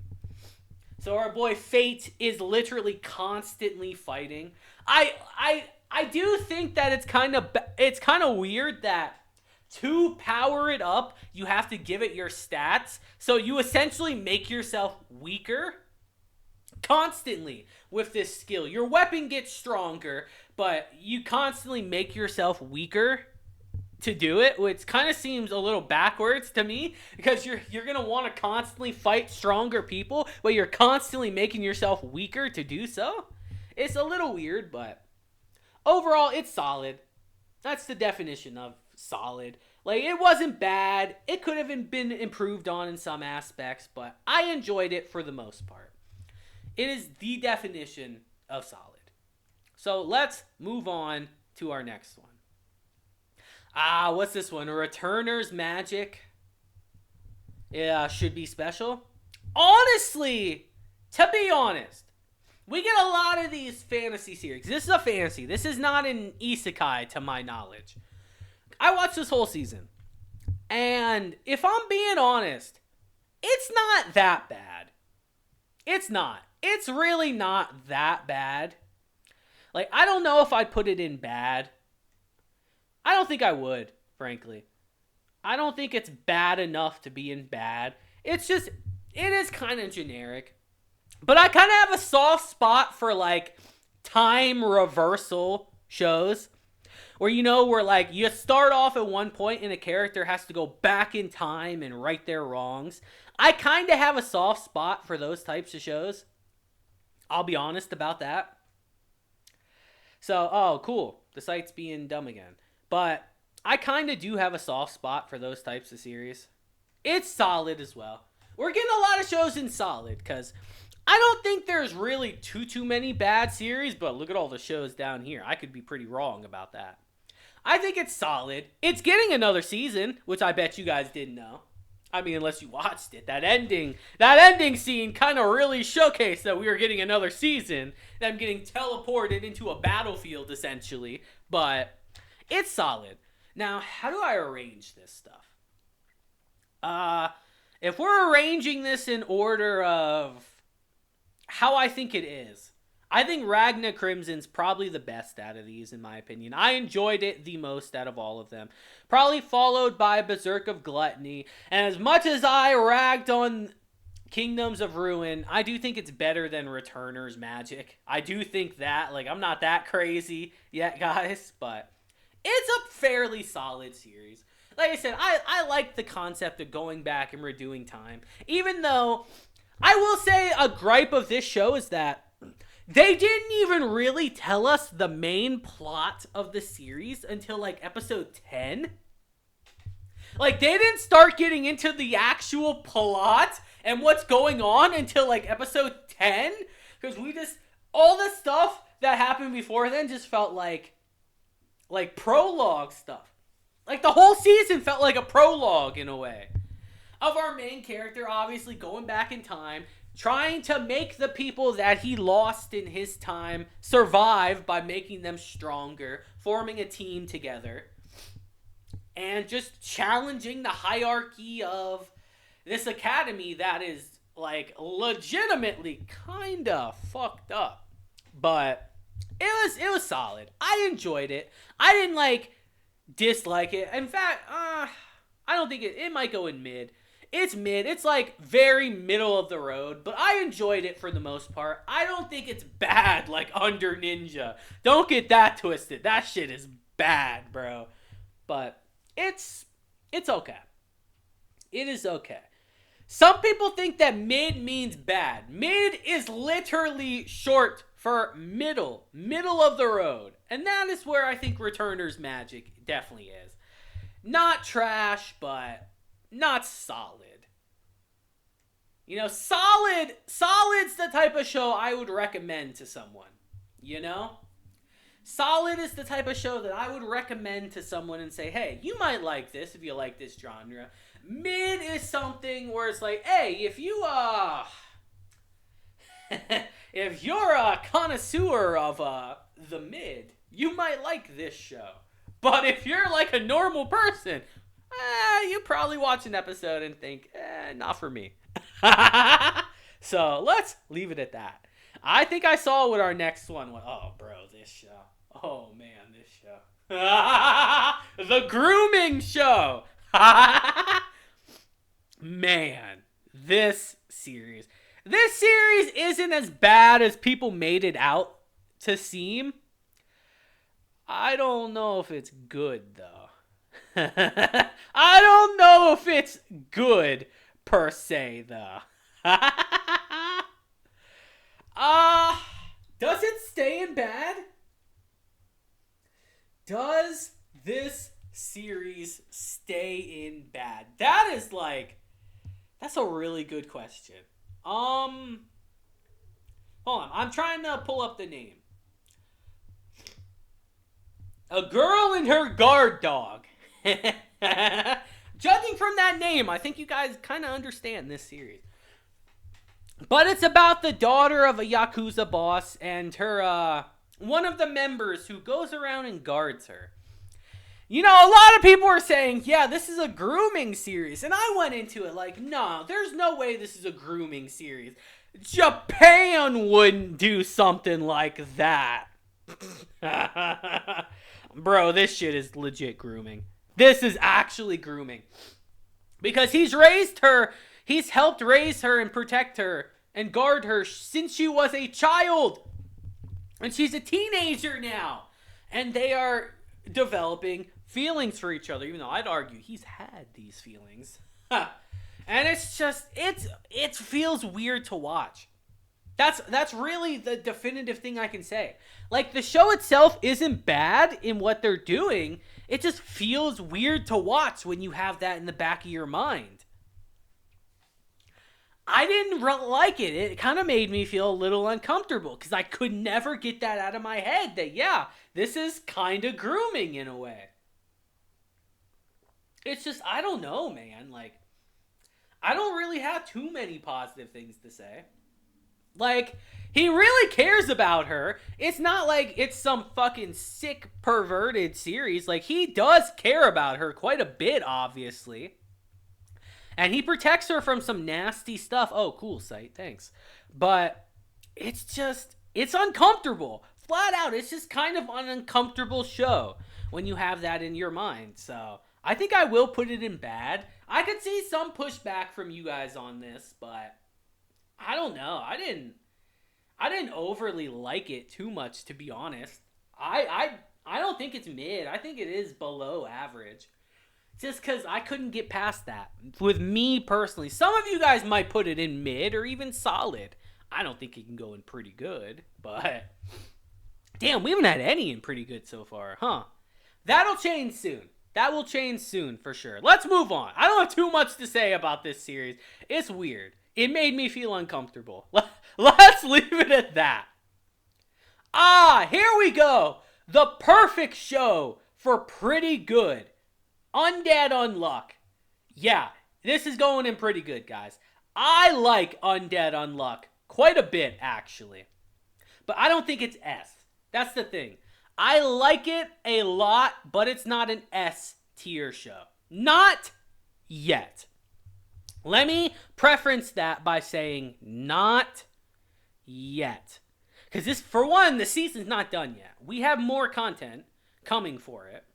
So our boy Fate is literally constantly fighting. I do think that it's kind of weird that to power it up, you have to give it your stats. So you essentially make yourself weaker constantly with this skill. Your weapon gets stronger, but you constantly make yourself weaker to do it, which kind of seems a little backwards to me, because you're going to want to constantly fight stronger people, but you're constantly making yourself weaker to do so. It's a little weird, but overall, it's solid. That's the definition of solid. Like, it wasn't bad. It could have been improved on in some aspects, but I enjoyed it for the most part. It is the definition of solid. So let's move on to our next one. What's this one? Returner's Magic. Yeah, should be special. Honestly, to be honest, we get a lot of these fantasy series. This is a fantasy. This is not an isekai, to my knowledge. I watched this whole season. And if I'm being honest, it's not that bad. It's not. It's really not that bad. Like, I don't know if I'd put it in bad. I don't think I would, frankly. I don't think it's bad enough to be in bad. It's just, it is kind of generic. But I kind of have a soft spot for, like, time reversal shows. Where, where, like, you start off at one point and a character has to go back in time and right their wrongs. I kind of have a soft spot for those types of shows. I'll be honest about that. So, oh, cool. The site's being dumb again. But I kind of do have a soft spot for those types of series. It's solid as well. We're getting a lot of shows in solid, because I don't think there's really too many bad series, but look at all the shows down here. I could be pretty wrong about that. I think it's solid. It's getting another season, which I bet you guys didn't know. I mean, unless you watched it. That ending scene kind of really showcased that we were getting another season. Them getting teleported into a battlefield, essentially. But it's solid. Now, how do I arrange this stuff? If we're arranging this in order of how I think it is, I think Ragna Crimson's probably the best out of these, in my opinion. I enjoyed it the most out of all of them. Probably followed by Berserk of Gluttony. And as much as I ragged on Kingdoms of Ruin, I do think it's better than Returner's Magic. I do think that. Like, I'm not that crazy yet, guys, but it's a fairly solid series. Like I said, I like the concept of going back and redoing time. Even though, I will say a gripe of this show is that they didn't even really tell us the main plot of the series until, like, episode 10. Like, they didn't start getting into the actual plot and what's going on until, like, episode 10. Because all the stuff that happened before then just felt like prologue stuff. Like, the whole season felt like a prologue in a way. Of our main character, obviously, going back in time, trying to make the people that he lost in his time survive by making them stronger, forming a team together, and just challenging the hierarchy of this academy that is, like, legitimately kind of fucked up. But it was solid. I enjoyed it. I didn't, like, dislike it. In fact, I don't think it might go in mid. It's mid. It's, like, very middle of the road. But I enjoyed it for the most part. I don't think it's bad, like, Under Ninja. Don't get that twisted. That shit is bad, bro. But it's okay. It is okay. Some people think that mid means bad. Mid is literally short for middle. Middle of the road. And that is where I think Returner's Magic definitely is. Not trash, but not solid. Solid's the type of show I would recommend to someone. Solid is the type of show that I would recommend to someone and say, hey, you might like this if you like this genre. Mid is something where it's like, hey, if you're a connoisseur of the mid, you might like this show. But if you're like a normal person, you probably watch an episode and think, not for me. So let's leave it at that. I think I saw what our next one was. Oh, bro, this show. Oh, man, this show. The grooming show. Man, this series. This series isn't as bad as people made it out to seem. I don't know if it's good, though. I don't know if it's good, per se, though. Does it stay in bad? Does this series stay in bad? That's a really good question. Hold on. I'm trying to pull up the name. A girl and her guard dog. Judging from that name, I think you guys kind of understand this series. But it's about the daughter of a Yakuza boss and her, one of the members who goes around and guards her. You know, a lot of people are saying, yeah, this is a grooming series. And I went into it like, no, there's no way this is a grooming series. Japan wouldn't do something like that. Bro, this shit is legit grooming. This is actually grooming. Because he's raised her, he's helped raise her and protect her and guard her since she was a child. And she's a teenager now. And they are developing feelings for each other, even though I'd argue he's had these feelings. And it's just, it feels weird to watch. That's really the definitive thing I can say. Like, the show itself isn't bad in what they're doing. It just feels weird to watch when you have that in the back of your mind. I didn't like it. It kind of made me feel a little uncomfortable because I could never get that out of my head that, yeah, this is kind of grooming in a way. It's just, I don't know, man. Like, I don't really have too many positive things to say. Like, he really cares about her. It's not like it's some fucking sick, perverted series. Like, he does care about her quite a bit, obviously. And he protects her from some nasty stuff. Oh, cool, Sight. Thanks. But it's just, it's uncomfortable. Flat out, it's just kind of an uncomfortable show when you have that in your mind. So, I think I will put it in bad. I could see some pushback from you guys on this, but I don't know. I didn't overly like it too much, to be honest. I don't think it's mid. I think it is below average. Just because I couldn't get past that. With me personally. Some of you guys might put it in mid or even solid. I don't think it can go in pretty good. But damn, we haven't had any in pretty good so far, huh? That'll change soon. That will change soon for sure. Let's move on. I don't have too much to say about this series. It's weird. It made me feel uncomfortable. Let's leave it at that. Here we go. The perfect show for pretty good. Undead Unluck. Yeah, this is going in pretty good, guys. I like Undead Unluck quite a bit, actually. But I don't think it's S. That's the thing. I like it a lot, but it's not an S tier show. Not yet. Let me preference that by saying not yet. Because this, for one, the season's not done yet. We have more content coming for it.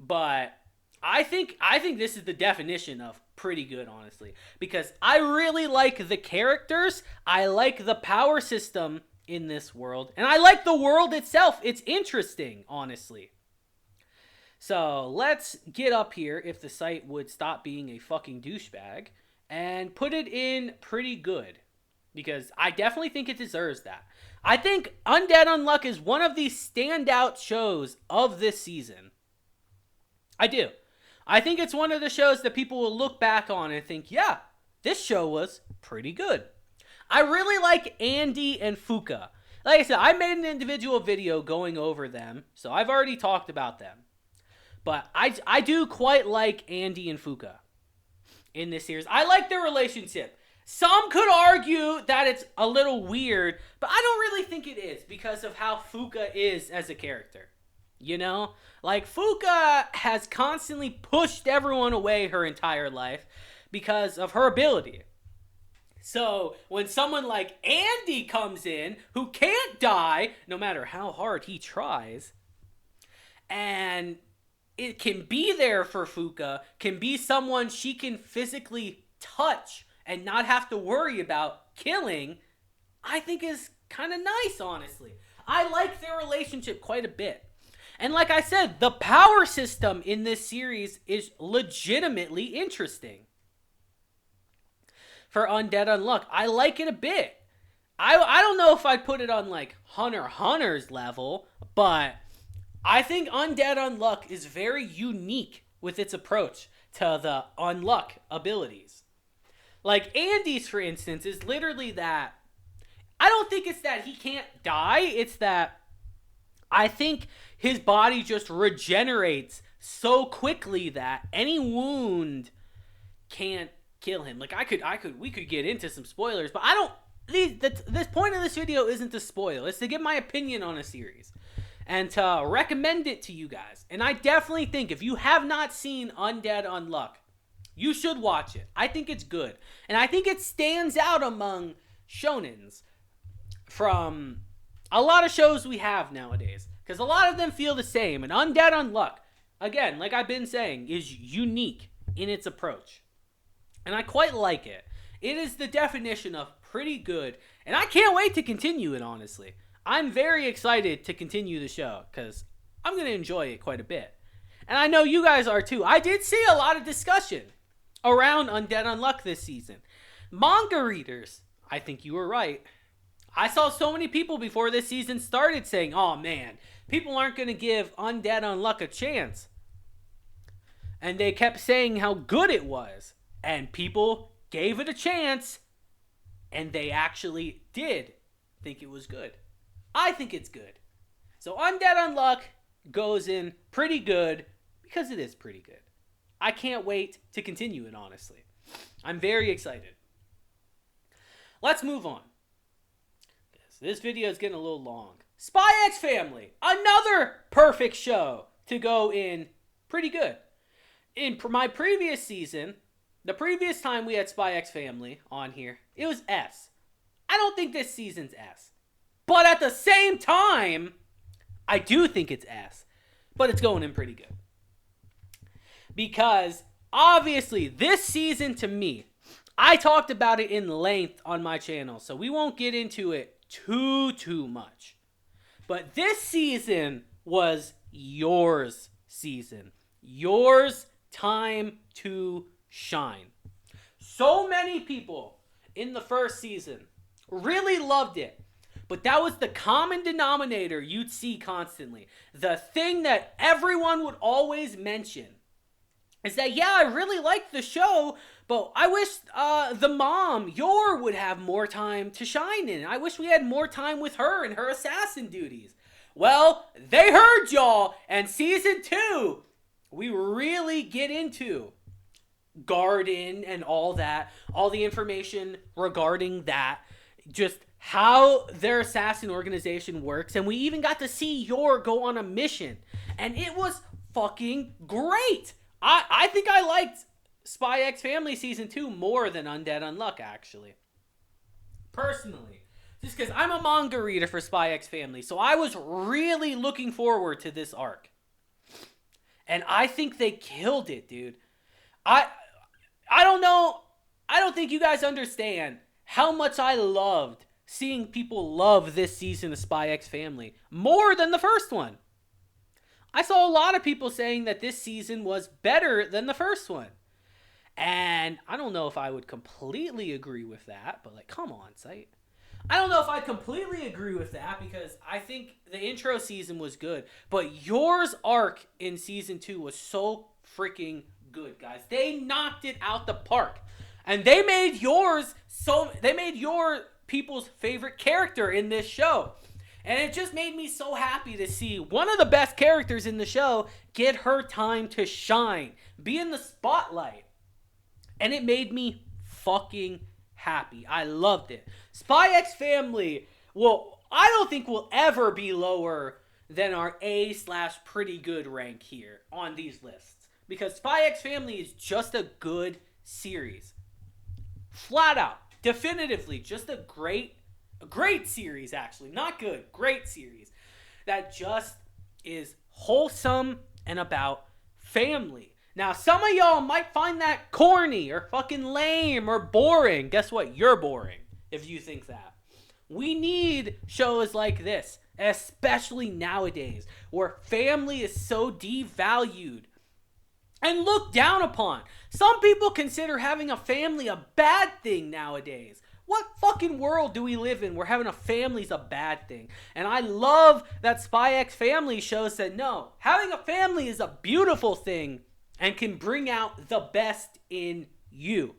But I think this is the definition of pretty good, honestly. Because I really like the characters. I like the power system in this world. And I like the world itself. It's interesting, honestly. So let's get up here, if the site would stop being a fucking douchebag, and put it in pretty good. Because I definitely think it deserves that. I think Undead Unluck is one of the standout shows of this season. I do. I think it's one of the shows that people will look back on and think, yeah, this show was pretty good. I really like Andy and Fuka. Like I said, I made an individual video going over them, so I've already talked about them. But I do quite like Andy and Fuka in this series. I like their relationship. Some could argue that it's a little weird, but I don't really think it is because of how Fuka is as a character. You know? Like, Fuka has constantly pushed everyone away her entire life because of her ability. So, when someone like Andy comes in, who can't die, no matter how hard he tries, and it can be there for Fuka, can be someone she can physically touch and not have to worry about killing, I think is kind of nice, honestly. I like their relationship quite a bit. And like I said, the power system in this series is legitimately interesting. For Undead Unluck, I like it a bit. I don't know if I'd put it on like Hunter's level, but I think Undead Unluck is very unique with its approach to the Unluck abilities. Like Andy's, for instance, is literally that. I don't think it's that he can't die. It's that I think his body just regenerates so quickly that any wound can't kill him. Like we could get into some spoilers, but I don't. This point of this video isn't to spoil. It's to give my opinion on a series and to recommend it to you guys. And I definitely think if you have not seen Undead Unluck, you should watch it. I think it's good, and I think it stands out among shonens from a lot of shows we have nowadays, because a lot of them feel the same. And Undead Unluck, again, like I've been saying, is unique in its approach, and I quite like it. It is the definition of pretty good, and I can't wait to continue it, honestly. I'm very excited to continue the show, because I'm going to enjoy it quite a bit. And I know you guys are too. I did see a lot of discussion around Undead Unluck this season. Manga readers, I think you were right. I saw so many people before this season started saying, oh man, people aren't going to give Undead Unluck a chance. And they kept saying how good it was. And people gave it a chance, and they actually did think it was good. I think it's good. So Undead Unluck goes in pretty good because it is pretty good. I can't wait to continue it, honestly. I'm very excited. Let's move on. This video is getting a little long. Spy X Family, another perfect show to go in pretty good. In my previous season, the previous time we had Spy X Family on here, it was S. I don't think this season's S. But at the same time, I do think it's S. But it's going in pretty good. Because, obviously, this season to me, I talked about it in length on my channel, so we won't get into it too much. But this season was yours season. Yours time to shine. So many people in the first season really loved it. But that was the common denominator you'd see constantly. The thing that everyone would always mention is that, yeah, I really liked the show, but I wish the mom, Yor, would have more time to shine in. I wish we had more time with her and her assassin duties. Well, they heard y'all, and season 2, we really get into Garden and all that, all the information regarding that, just how their assassin organization works, and we even got to see Yor go on a mission, and it was fucking great. I think I liked Spy X Family Season 2 more than Undead Unluck, actually. Personally. Just because I'm a manga reader for Spy X Family, so I was really looking forward to this arc. And I think they killed it, dude. I don't know. I don't think you guys understand how much I loved seeing people love this season of Spy X Family more than the first one. I saw a lot of people saying that this season was better than the first one. And I don't know if I would completely agree with that, but like, come on, Sight. I don't know if I completely agree with that because I think the intro season was good. But Yor's arc in season 2 was so freaking good, guys. They knocked it out the park. And they made Yor people's favorite character in this show. And it just made me so happy to see one of the best characters in the show get her time to shine, be in the spotlight. And it made me fucking happy. I loved it. Spy X Family, well, I don't think will ever be lower than our A/pretty good rank here on these lists. Because Spy X Family is just a good series. Flat out. Definitively. Just a great series, actually. Not good. Great series. That just is wholesome and about family. Now, some of y'all might find that corny or fucking lame or boring. Guess what? You're boring if you think that. We need shows like this, especially nowadays, where family is so devalued and looked down upon. Some people consider having a family a bad thing nowadays. What fucking world do we live in where having a family is a bad thing? And I love that Spy X Family shows that no, having a family is a beautiful thing and can bring out the best in you.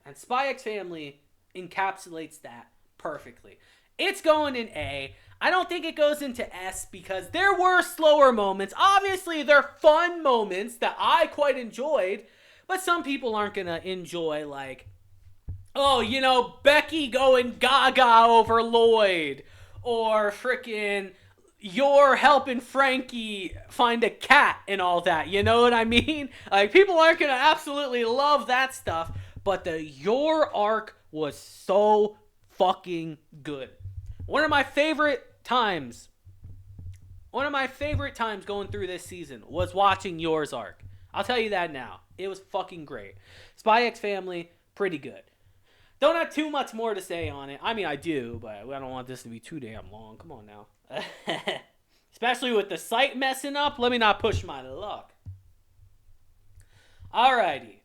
And Spy X Family encapsulates that perfectly. It's going in A. I don't think it goes into S because there were slower moments. Obviously, they're fun moments that I quite enjoyed, but some people aren't going to enjoy, like, oh, you know, Becky going gaga over Lloyd, or frickin' you're helping Frankie find a cat and all that. You know what I mean? Like, people aren't going to absolutely love that stuff, but the Your arc was so fucking good. One of my favorite times going through this season was watching Yours arc. I'll tell you that now. It was fucking great. Spy X Family, pretty good. Don't have too much more to say on it. I mean, I do, but I don't want this to be too damn long. Come on now. Especially with the site messing up. Let me not push my luck. Alrighty.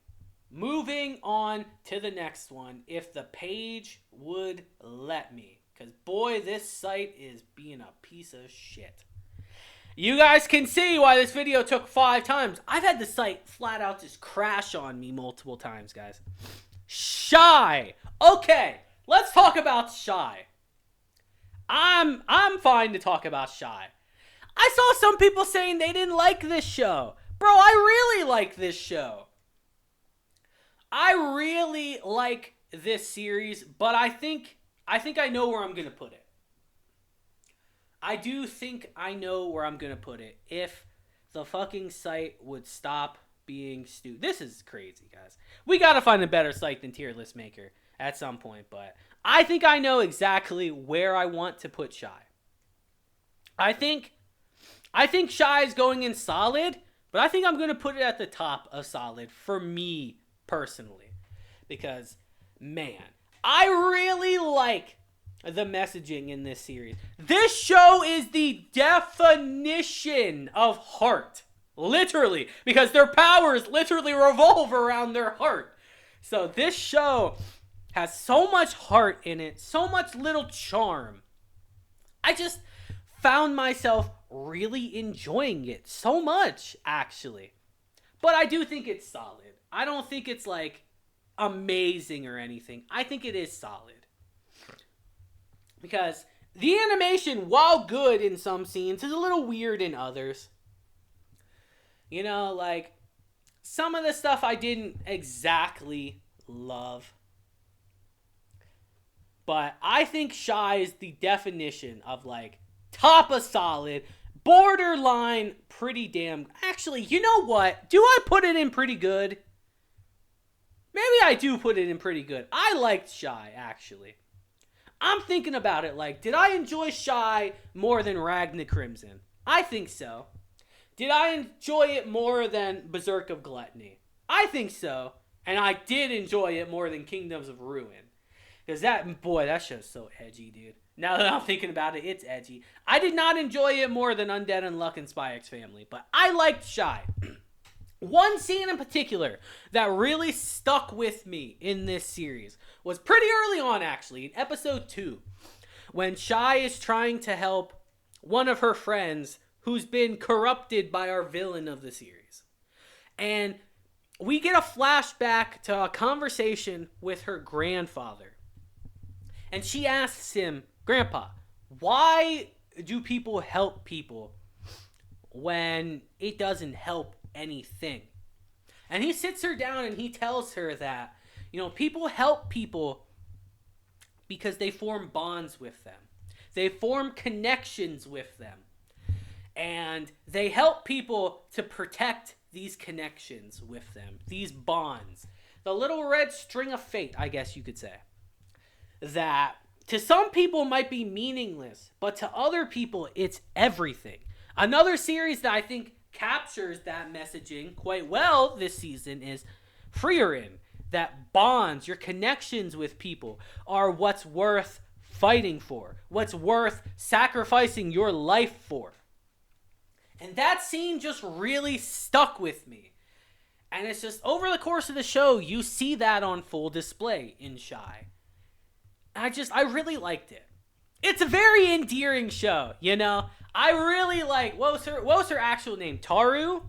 Moving on to the next one. If the page would let me. Because, boy, this site is being a piece of shit. You guys can see why this video took 5 times. I've had the site flat out just crash on me multiple times, guys. Shy. Okay, let's talk about Shy. I'm fine to talk about Shy. I saw some people saying they didn't like this show. Bro, I really like this show. I really like this series, but I think I know where I'm going to put it. I do think I know where I'm going to put it if the fucking site would stop being stupid. This is crazy, guys. We got to find a better site than Tier List Maker at some point, but I think I know exactly where I want to put Shy. I think Shy is going in solid, but I think I'm going to put it at the top of solid for me personally. Because, man, I really like the messaging in this series. This show is the definition of heart. Literally. Because their powers literally revolve around their heart. So this show has so much heart in it. So much little charm. I just found myself really enjoying it. So much, actually. But I do think it's solid. I don't think it's like amazing or anything. I think it is solid. Because the animation, while good in some scenes, is a little weird in others. You know, like, some of the stuff I didn't exactly love. But I think Shy is the definition of, like, top of solid, borderline pretty damn... Actually, you know what? Do I put it in pretty good? Maybe I do put it in pretty good. I liked Shy, actually. I'm thinking about it like, did I enjoy Shy more than Ragna Crimson? I think so. Did I enjoy it more than Berserk of Gluttony? I think so. And I did enjoy it more than Kingdoms of Ruin. Because that show's so edgy, dude. Now that I'm thinking about it, it's edgy. I did not enjoy it more than Undead Unluck and Spy X Family. But I liked Shy. One scene in particular that really stuck with me in this series was pretty early on, actually, in episode 2, when Shy is trying to help one of her friends who's been corrupted by our villain of the series. And we get a flashback to a conversation with her grandfather. And she asks him, Grandpa, why do people help people when it doesn't help anything? And he sits her down and he tells her that, you know, people help people because they form bonds with them. They form connections with them. And they help people to protect these connections with them, these bonds. The little red string of fate, I guess you could say. That to some people might be meaningless, but to other people, it's everything. Another series that I think captures that messaging quite well this season is Freerin. That bonds, your connections with people, are what's worth fighting for, what's worth sacrificing your life for. And that scene just really stuck with me. And it's just, over the course of the show, you see that on full display in Shy. I really liked it. It's a very endearing show, you know? I really like, what was her actual name? Taru?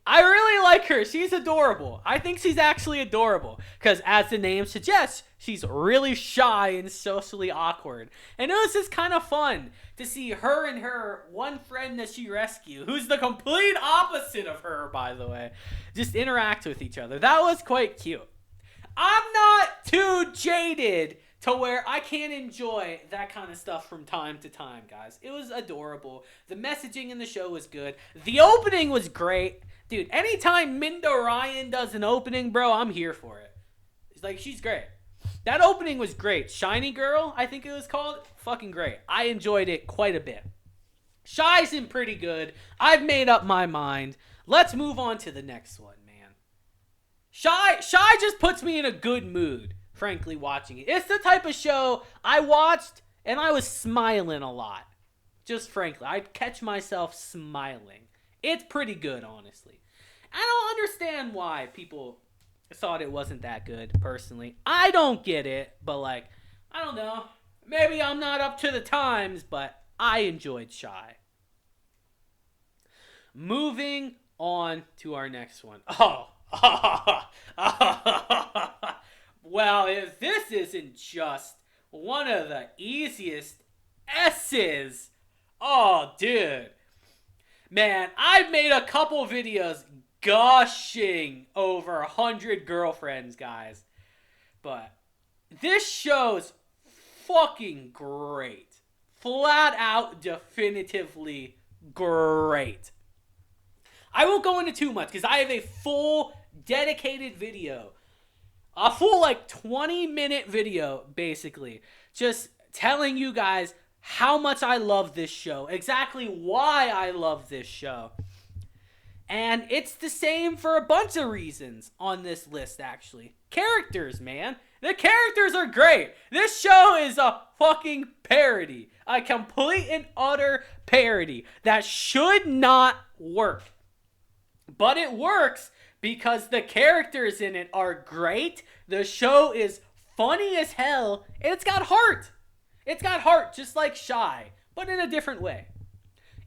I really like her. She's adorable. I think she's actually adorable. Because as the name suggests, she's really shy and socially awkward. And it was just kind of fun to see her and her one friend that she rescued, who's the complete opposite of her, by the way, just interact with each other. That was quite cute. I'm not too jaded to where I can't enjoy that kind of stuff from time to time, guys. It was adorable. The messaging in the show was good. The opening was great. Dude, anytime Minda Ryan does an opening, bro, I'm here for it. It's like, she's great. That opening was great. Shiny Girl, I think it was called. Fucking great. I enjoyed it quite a bit. Shy's in pretty good. I've made up my mind. Let's move on to the next one, man. Shy just puts me in a good mood, frankly, watching it. It's the type of show I watched and I was smiling a lot. Just frankly, I'd catch myself smiling. It's pretty good, honestly. I don't understand why people thought it wasn't that good, personally. I don't get it, but like, I don't know. Maybe I'm not up to the times, but I enjoyed Shy. Moving on to our next one. Well, if this isn't just one of the easiest S's, oh, dude. Man, I've made a couple videos gushing over 100 girlfriends, guys. But this show's fucking great. Flat out, definitively great. I won't go into too much because I have a full dedicated video. A full 20-minute video, basically. Just telling you guys how much I love this show. Exactly why I love this show. And it's the same for a bunch of reasons on this list, actually. Characters, man. The characters are great. This show is a fucking parody. A complete and utter parody that should not work. But it works because the characters in it are great. The show is funny as hell. And it's got heart. It's got heart just like Shy, but in a different way.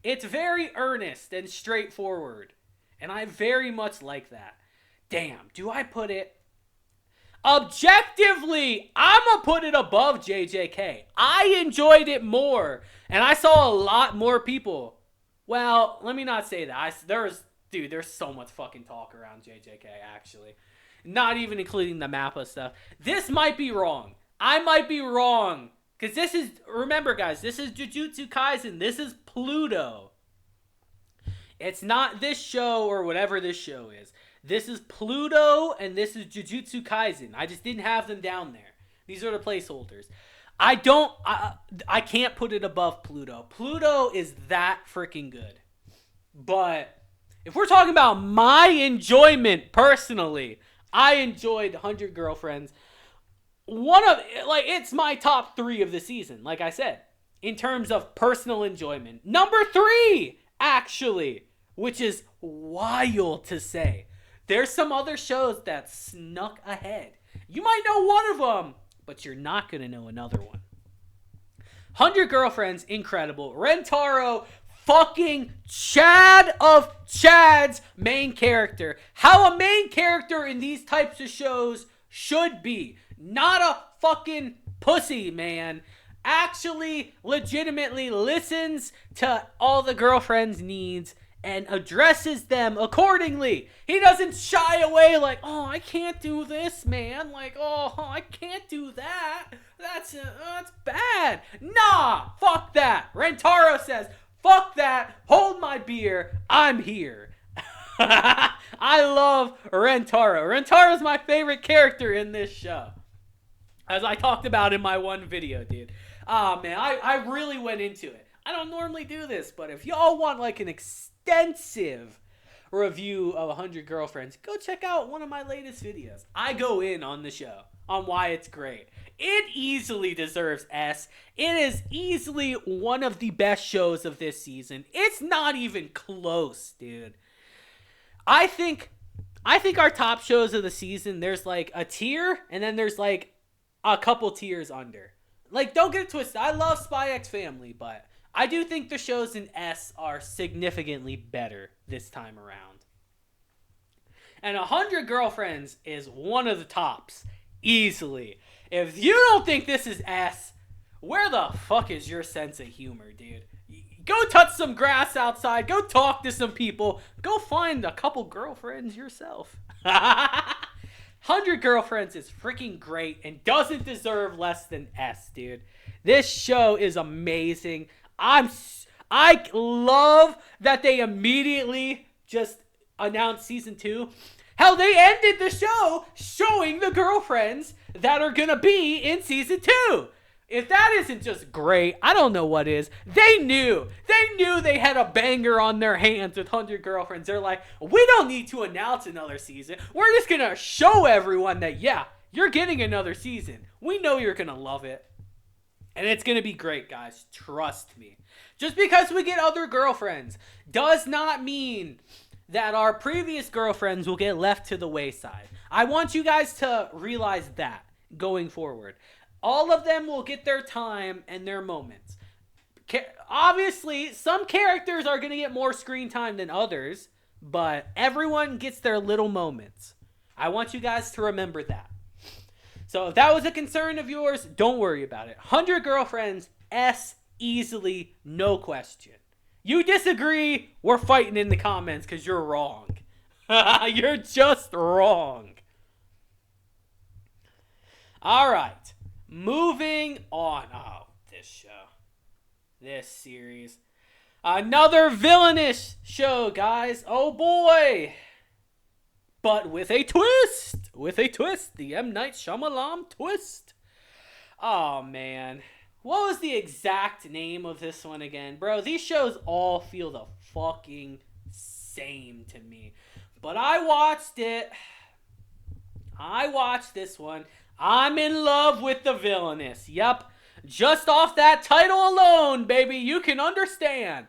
It's very earnest and straightforward. And I very much like that. Damn, do I put it? Objectively, I'm going to put it above JJK. I enjoyed it more. And I saw a lot more people. Well, let me not say that. There's so much fucking talk around JJK, actually. Not even including the Mappa stuff. This might be wrong. I might be wrong. Because this is, remember guys, this is Jujutsu Kaisen. This is Pluto. It's not this show or whatever this show is. This is Pluto and this is Jujutsu Kaisen. I just didn't have them down there. These are the placeholders. I can't put it above Pluto. Pluto is that freaking good. But if we're talking about my enjoyment personally, I enjoyed 100 Girlfriends. It's my top 3 of the season, like I said, in terms of personal enjoyment. Number 3, actually, which is wild to say. There's some other shows that snuck ahead. You might know one of them, but you're not going to know another one. 100 Girlfriends, incredible. Rentaro, fucking Chad of Chad's main character. How a main character in these types of shows should be. Not a fucking pussy, man. Actually, legitimately listens to all the girlfriend's needs and addresses them accordingly. He doesn't shy away like, oh, I can't do this, man. Like, oh, I can't do that. That's bad. Nah, fuck that. Rentaro says, Fuck that. Hold my beer. I'm here. I love Rentaro. Rentaro is my favorite character in this show, as I talked about in my one video, dude. Oh, man, I really went into it. I don't normally do this, but if y'all want like an extensive review of 100 Girlfriends, go check out one of my latest videos. I go in on the show on why it's great. It easily deserves S. It is easily one of the best shows of this season. It's not even close, dude. I think our top shows of the season, there's like a tier, and then there's like a couple tiers under. Like, don't get it twisted. I love Spy X Family, but I do think the shows in S are significantly better this time around. And 100 Girlfriends is one of the tops, easily. If you don't think this is S, where the fuck is your sense of humor, dude? Go touch some grass outside. Go talk to some people. Go find a couple girlfriends yourself. 100 Girlfriends is freaking great and doesn't deserve less than S, dude. This show is amazing. I love that they immediately just announced season 2. Hell, they ended the show showing the girlfriends that are gonna be in season 2. If that isn't just great, I don't know what is. They knew they had a banger on their hands with 100 Girlfriends. They're like, we don't need to announce another season. We're just going to show everyone that, yeah, you're getting another season. We know you're going to love it. And it's going to be great, guys. Trust me. Just because we get other girlfriends does not mean that our previous girlfriends will get left to the wayside. I want you guys to realize that going forward. All of them will get their time and their moments. Obviously, some characters are going to get more screen time than others, but everyone gets their little moments. I want you guys to remember that. So if that was a concern of yours, don't worry about it. 100 Girlfriends, S, easily, no question. You disagree, we're fighting in the comments because you're wrong. You're just wrong. All right. Moving on. Oh, this show. This series. Another villainous show, guys. Oh, boy. But with a twist. With a twist. The M. Night Shyamalan twist. Oh, man. What was the exact name of this one again? Bro, these shows all feel the fucking same to me. But I watched it. I watched this one. I'm in love with the villainess. Yep. Just off that title alone, baby, you can understand.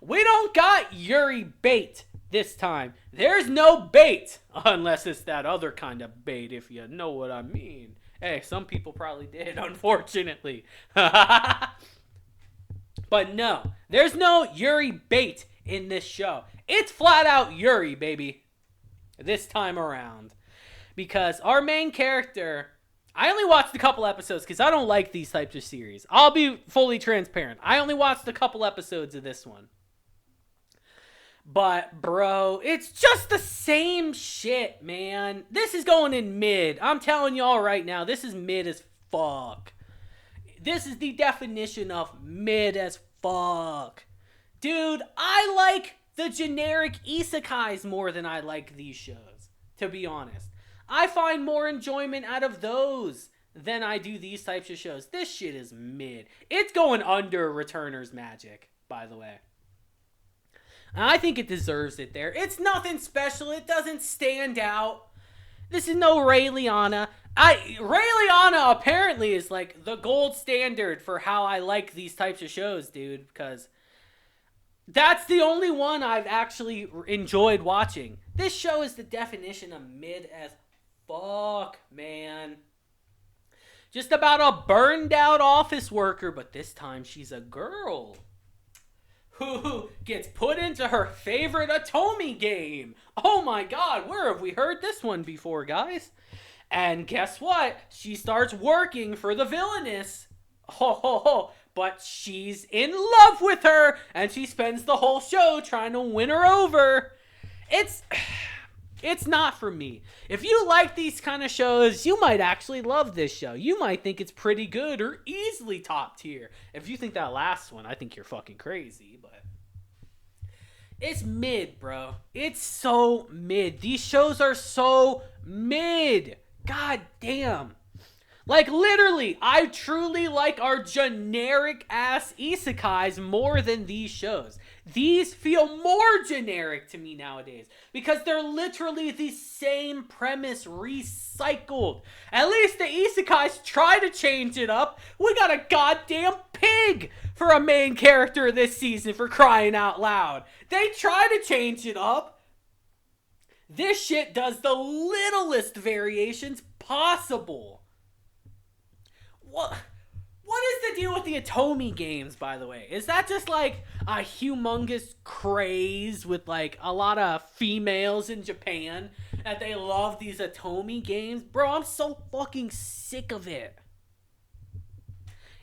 We don't got Yuri bait this time. There's no bait. Unless it's that other kind of bait, if you know what I mean. Hey, some people probably did, unfortunately. But no, there's no Yuri bait in this show. It's flat out Yuri, baby. This time around. Because our main character... I only watched a couple episodes because I don't like these types of series. I'll be fully transparent. I only watched a couple episodes of this one. But, bro, it's just the same shit, man. This is going in mid. I'm telling y'all right now, this is mid as fuck. This is the definition of mid as fuck. Dude, I like the generic isekais more than I like these shows, to be honest. I find more enjoyment out of those than I do these types of shows. This shit is mid. It's going under Returner's Magic, by the way. And I think it deserves it there. It's nothing special. It doesn't stand out. This is no Ray Liotta. Ray Liotta apparently is like the gold standard for how I like these types of shows, dude. Because that's the only one I've actually enjoyed watching. This show is the definition of mid as fuck, man. Just about a burned out office worker, but this time she's a girl who gets put into her favorite Atomi game. Oh my god, where have we heard this one before, guys? And guess what? She starts working for the villainess. Ho ho ho. But she's in love with her, and she spends the whole show trying to win her over. It's not for me. If you like these kind of shows, you might actually love this show. You might think it's pretty good or easily top tier. If you think that last one, I think you're fucking crazy. But It's mid, bro. It's so mid. These shows are so mid. God damn. Like, literally, I truly like our generic-ass isekais more than these shows. These feel more generic to me nowadays because they're literally the same premise recycled. At least the isekais try to change it up. We got a goddamn pig for a main character this season, for crying out loud. They try to change it up. This shit does the littlest variations possible. What is the deal with the Atomi games, by the way? Is that just like a humongous craze with like a lot of females in Japan that they love these Atomi games? Bro, I'm so fucking sick of it.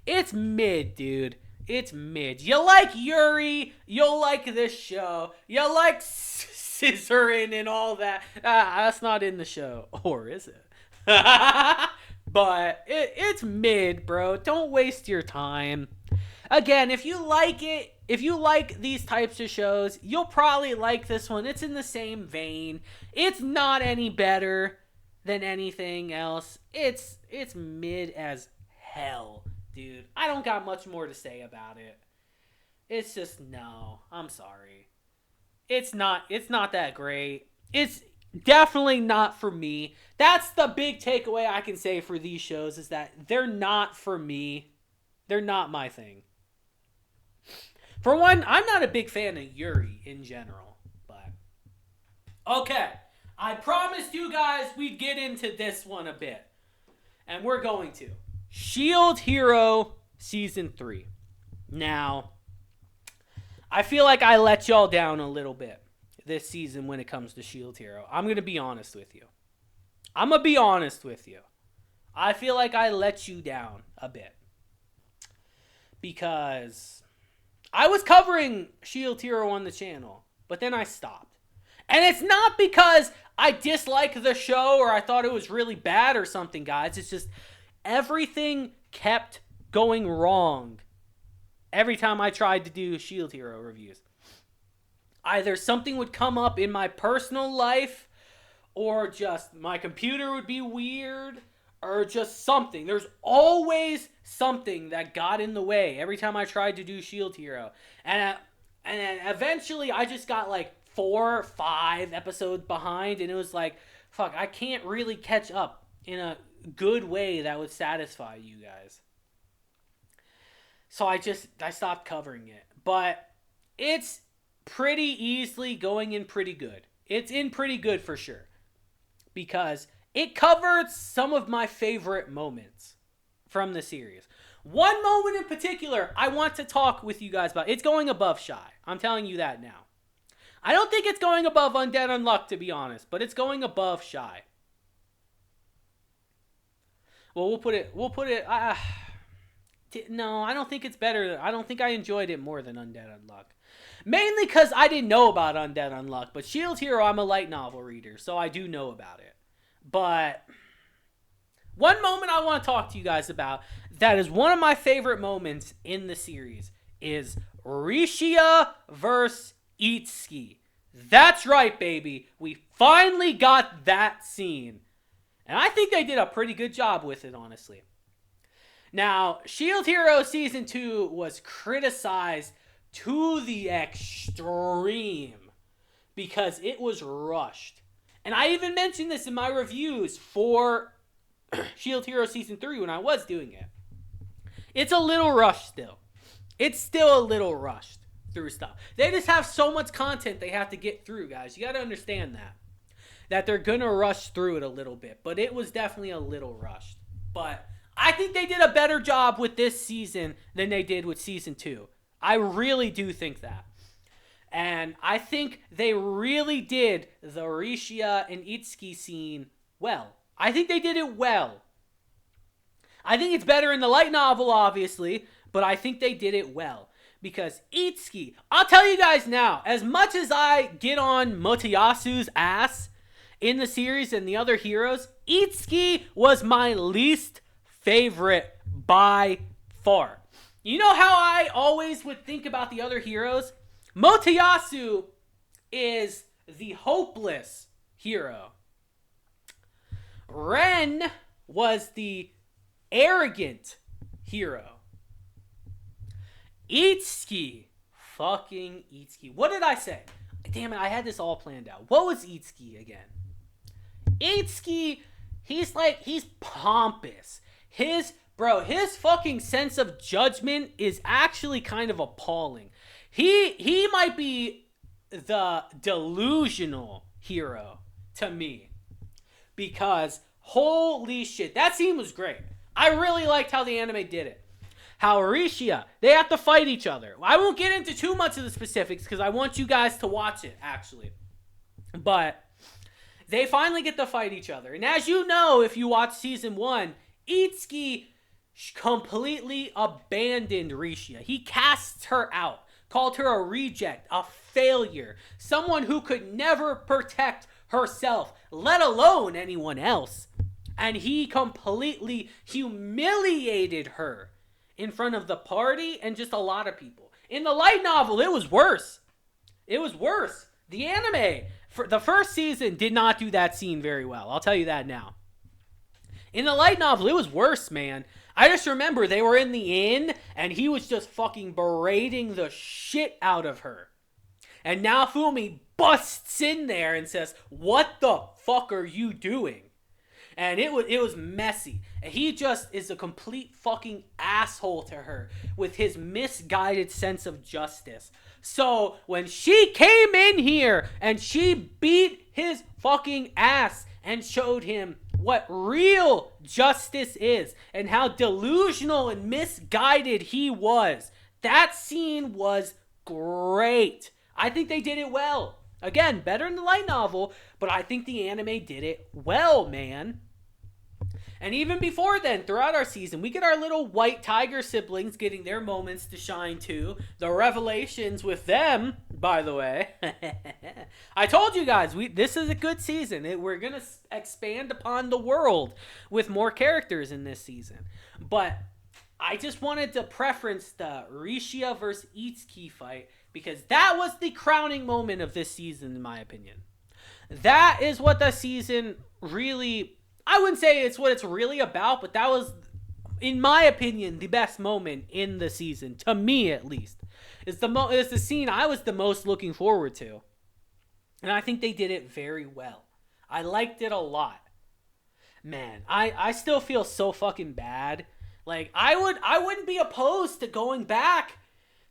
It's mid, dude. It's mid. You like Yuri, you'll like this show. You like scissoring and all that. That's not in the show. Or is it? But it's mid, bro. Don't waste your time. Again, if you like it, if you like these types of shows, you'll probably like this one. It's in the same vein. It's not any better than anything else. It's mid as hell, dude. I don't got much more to say about it. It's just, no. I'm sorry. It's not that great. It's definitely not for me. That's the big takeaway I can say for these shows, is that they're not for me. They're not my thing. For one, I'm not a big fan of Yuri in general. But okay, I promised you guys we'd get into this one a bit. And we're going to. Shield Hero Season 3. Now, I feel like I let y'all down a little bit this season when it comes to Shield Hero. I'm going to be honest with you. I feel like I let you down a bit. Because I was covering Shield Hero on the channel, but then I stopped. And it's not because I dislike the show or I thought it was really bad or something, guys. It's just everything kept going wrong every time I tried to do Shield Hero reviews. Either something would come up in my personal life, or just my computer would be weird, or just something. There's always something that got in the way every time I tried to do Shield Hero. And then eventually I just got like 4 or 5 episodes behind, and it was like, fuck, I can't really catch up in a good way that would satisfy you guys. So I stopped covering it. But it's pretty easily going in pretty good. It's in pretty good for sure. Because it covered some of my favorite moments from the series. One moment in particular I want to talk with you guys about. It's going above Shy. I'm telling you that now. I don't think it's going above Undead Unluck, to be honest, but it's going above Shy. Well, we'll put it, no, I don't think it's better. I don't think I enjoyed it more than Undead Unluck. Mainly because I didn't know about Undead Unluck, but Shield Hero, I'm a light novel reader, so I do know about it. But one moment I want to talk to you guys about that is one of my favorite moments in the series is Rishia versus Itsuki. That's right, baby. We finally got that scene. And I think they did a pretty good job with it, honestly. Now, Shield Hero Season 2 was criticized to the extreme because it was rushed. And I even mentioned this in my reviews for Shield Hero Season 3 when I was doing it. It's a little rushed still. It's still a little rushed through stuff. They just have so much content they have to get through, guys. You got to understand that. That they're going to rush through it a little bit. But it was definitely a little rushed. But I think they did a better job with this season than they did with Season 2. I really do think that. And I think they really did the Rishia and Itsuki scene well. I think they did it well. I think it's better in the light novel, obviously, but I think they did it well. Because Itsuki, I'll tell you guys now, as much as I get on Motayasu's ass in the series and the other heroes, Itsuki was my least favorite by far. You know how I always would think about the other heroes? Motoyasu is the hopeless hero. Ren was the arrogant hero. Itsuki. Fucking Itsuki. What did I say? Damn it, I had this all planned out. What was Itsuki again? Itsuki, he's pompous. His fucking sense of judgment is actually kind of appalling. He might be the delusional hero to me. Because, holy shit, that scene was great. I really liked how the anime did it. How Arisha, they have to fight each other. I won't get into too much of the specifics because I want you guys to watch it, actually. But they finally get to fight each other. And as you know, if you watch season 1, Itsuki completely abandoned Risha. He casts her out, called her a reject, a failure, someone who could never protect herself, let alone anyone else. And he completely humiliated her in front of the party and just a lot of people. In the light novel, it was worse. It was worse. The anime, for the first season, did not do that scene very well. I'll tell you that now. In the light novel, it was worse, man. I just remember they were in the inn, and he was just fucking berating the shit out of her. And Naofumi busts in there and says, "What the fuck are you doing?" And it was messy. And he just is a complete fucking asshole to her with his misguided sense of justice. So when she came in here and she beat his fucking ass and showed him what real justice is and how delusional and misguided he was, that scene was great. I think they did it well. Again, better than the light novel, but I think the anime did it well, man. And even before then, throughout our season, we get our little white tiger siblings getting their moments to shine too. The revelations with them, by the way. I told you guys, this is a good season. We're going to expand upon the world with more characters in this season. But I just wanted to preference the Risha versus Itsuki fight because that was the crowning moment of this season, in my opinion. That is what the season really... I wouldn't say it's what it's really about, but that was, in my opinion, the best moment in the season, to me at least. It's the scene I was the most looking forward to. And I think they did it very well. I liked it a lot. Man, I still feel so fucking bad. Like, I wouldn't be opposed to going back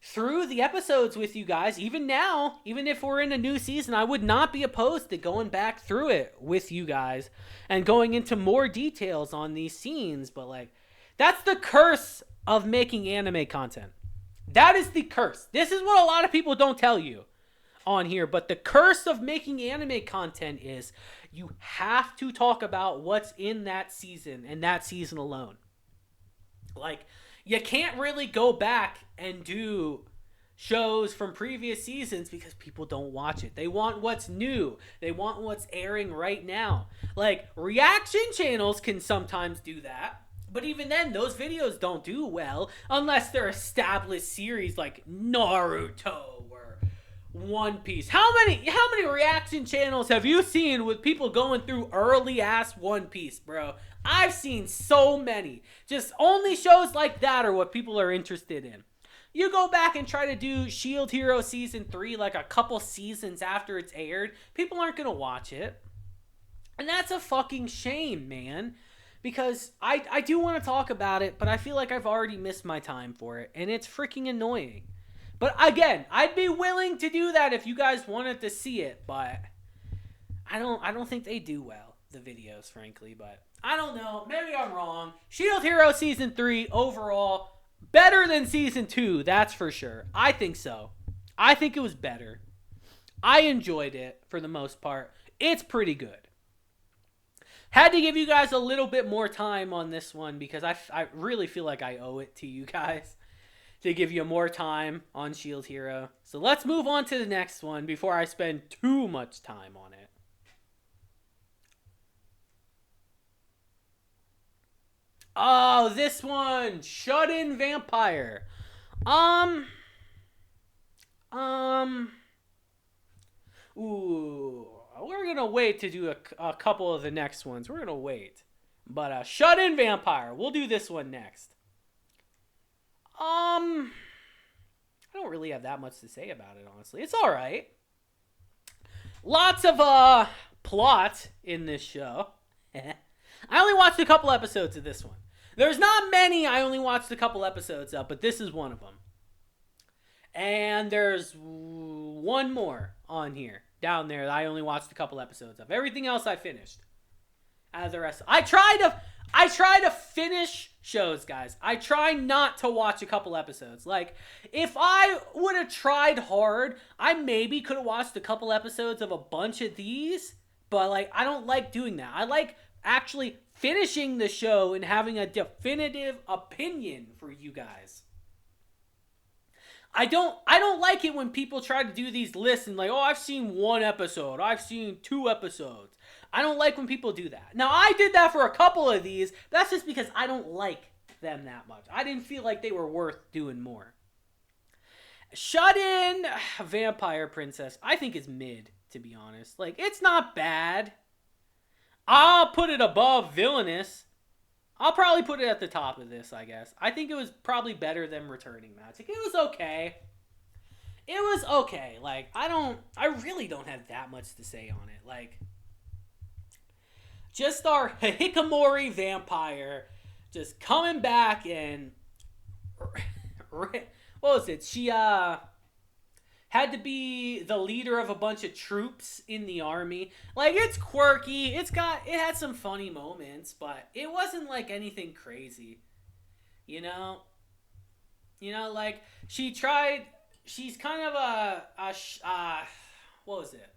through the episodes with you guys, even now, even if we're in a new season. I would not be opposed to going back through it with you guys and going into more details on these scenes. But like, that's the curse of making anime content. That is the curse. This is what a lot of people don't tell you on here, but the curse of making anime content is you have to talk about what's in that season and that season alone. Like, you can't really go back and do shows from previous seasons because people don't watch it. They want what's new. They want what's airing right now. Like, reaction channels can sometimes do that, but even then, those videos don't do well unless they're established series like Naruto or One Piece. How many reaction channels have you seen with people going through early ass One Piece, bro? I've seen so many. Just only shows like that are what people are interested in. You go back and try to do Shield Hero Season 3 like a couple seasons after it's aired, people aren't going to watch it. And that's a fucking shame, man. Because I do want to talk about it, but I feel like I've already missed my time for it. And it's freaking annoying. But again, I'd be willing to do that if you guys wanted to see it. But I don't think they do well, the videos, frankly. But I don't know. Maybe I'm wrong. Shield Hero Season 3 overall, better than Season 2, that's for sure. I think so. I think it was better. I enjoyed it for the most part. It's pretty good. Had to give you guys a little bit more time on this one because I really feel like I owe it to you guys to give you more time on Shield Hero. So let's move on to the next one before I spend too much time on it. Oh, this one, Shut-In Vampire. Ooh, we're gonna wait to do a couple of the next ones. We're gonna wait. But Shut-In Vampire, we'll do this one next. I don't really have that much to say about it, honestly. It's all right. Lots of plot in this show. I only watched a couple episodes of this one. There's not many I only watched a couple episodes of, but this is one of them. And there's one more on here, down there, that I only watched a couple episodes of. Everything else I finished. Out of the rest, I try to finish shows, guys. I try not to watch a couple episodes. Like, if I would have tried hard, I maybe could have watched a couple episodes of a bunch of these, but like, I don't like doing that. I like actually finishing the show and having a definitive opinion for you guys. I don't like it when people try to do these lists and like, oh, I've seen 1 episode, I've seen 2 episodes. I don't like when people do that. Now, I did that for a couple of these. That's just because I don't like them that much. I didn't feel like they were worth doing more. Shut-In Vampire Princess, I think is mid, to be honest. Like, it's not bad. I'll put it above Villainous. I'll probably put it at the top of this, I guess. I think it was probably better than Returning Magic. It was okay. It was okay. Like, I really don't have that much to say on it. Like, just our Hikikomori vampire just coming back and what was it? She had to be the leader of a bunch of troops in the army. Like, it's quirky. It had some funny moments, but it wasn't like anything crazy. You know, like she's kind of what was it?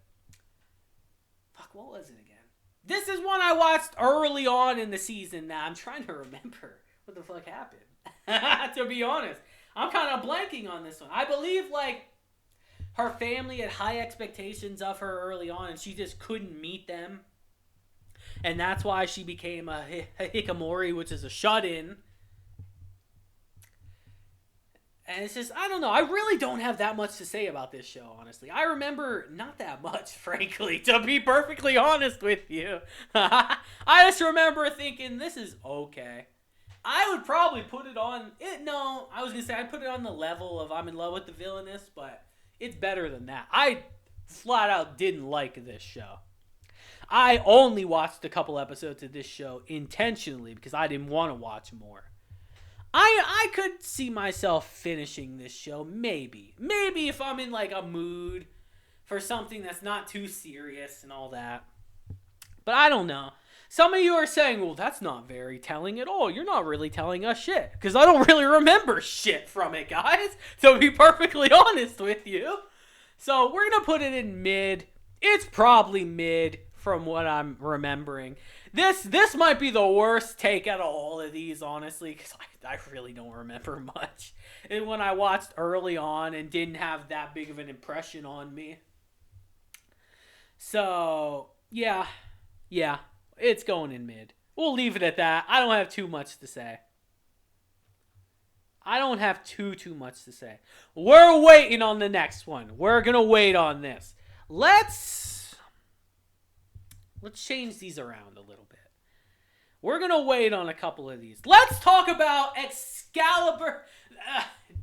Fuck, what was it again? This is one I watched early on in the season. Now I'm trying to remember what the fuck happened. To be honest, I'm kind of blanking on this one. I believe like her family had high expectations of her early on, and she just couldn't meet them, and that's why she became a Hikikomori, which is a shut-in. And it's just, I don't know. I really don't have that much to say about this show, honestly. I remember not that much, frankly, to be perfectly honest with you. I just remember thinking, this is okay. I would probably put it on... I was going to say, I'd put it on the level of I'm in love with the Villainous, but it's better than that. I flat out didn't like this show. I only watched a couple episodes of this show intentionally because I didn't want to watch more. I could see myself finishing this show, maybe. Maybe if I'm in like a mood for something that's not too serious and all that. But I don't know. Some of you are saying, well, that's not very telling at all. You're not really telling us shit. Because I don't really remember shit from it, guys. To be perfectly honest with you. So we're going to put it in mid. It's probably mid from what I'm remembering. This might be the worst take out of all of these, honestly, because I really don't remember much. And when I watched early on and didn't have that big of an impression on me. So, yeah, it's going in mid. We'll leave it at that. I don't have too much to say. I don't have too much to say. We're waiting on the next one. We're going to wait on this. Let's change these around a little bit. We're going to wait on a couple of these. Let's talk about Excalibur,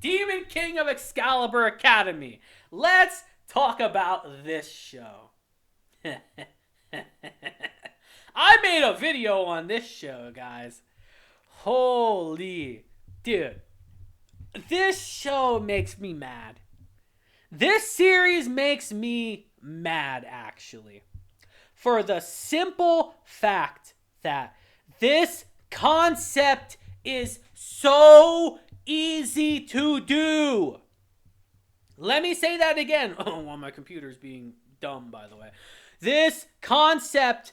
Demon King of Excalibur Academy. Let's talk about this show. I made a video on this show, guys. Holy dude. This show makes me mad. This series makes me mad, actually. For the simple fact that this concept is so easy to do. Let me say that again. Oh, well, my computer's being dumb, by the way. This concept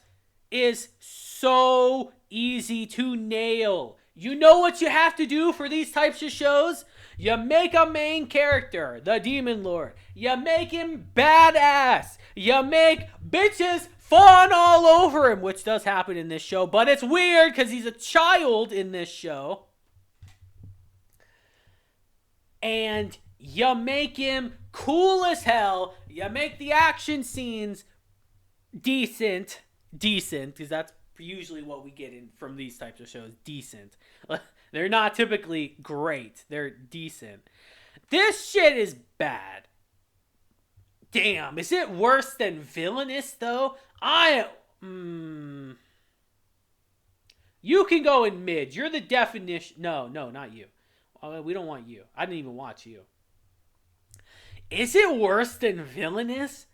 is so easy to nail. You know what you have to do for these types of shows? You make a main character, the Demon Lord. You make him badass. You make bitches fawn all over him, which does happen in this show, but it's weird because he's a child in this show. And you make him cool as hell. You make the action scenes decent, because that's usually what we get in from these types of shows. Decent. They're not typically great. They're decent. This shit is bad. Damn, is it worse than Villainous though? You can go in mid. You're the definition. No, not you. We don't want you. I didn't even watch you. Is it worse than Villainous?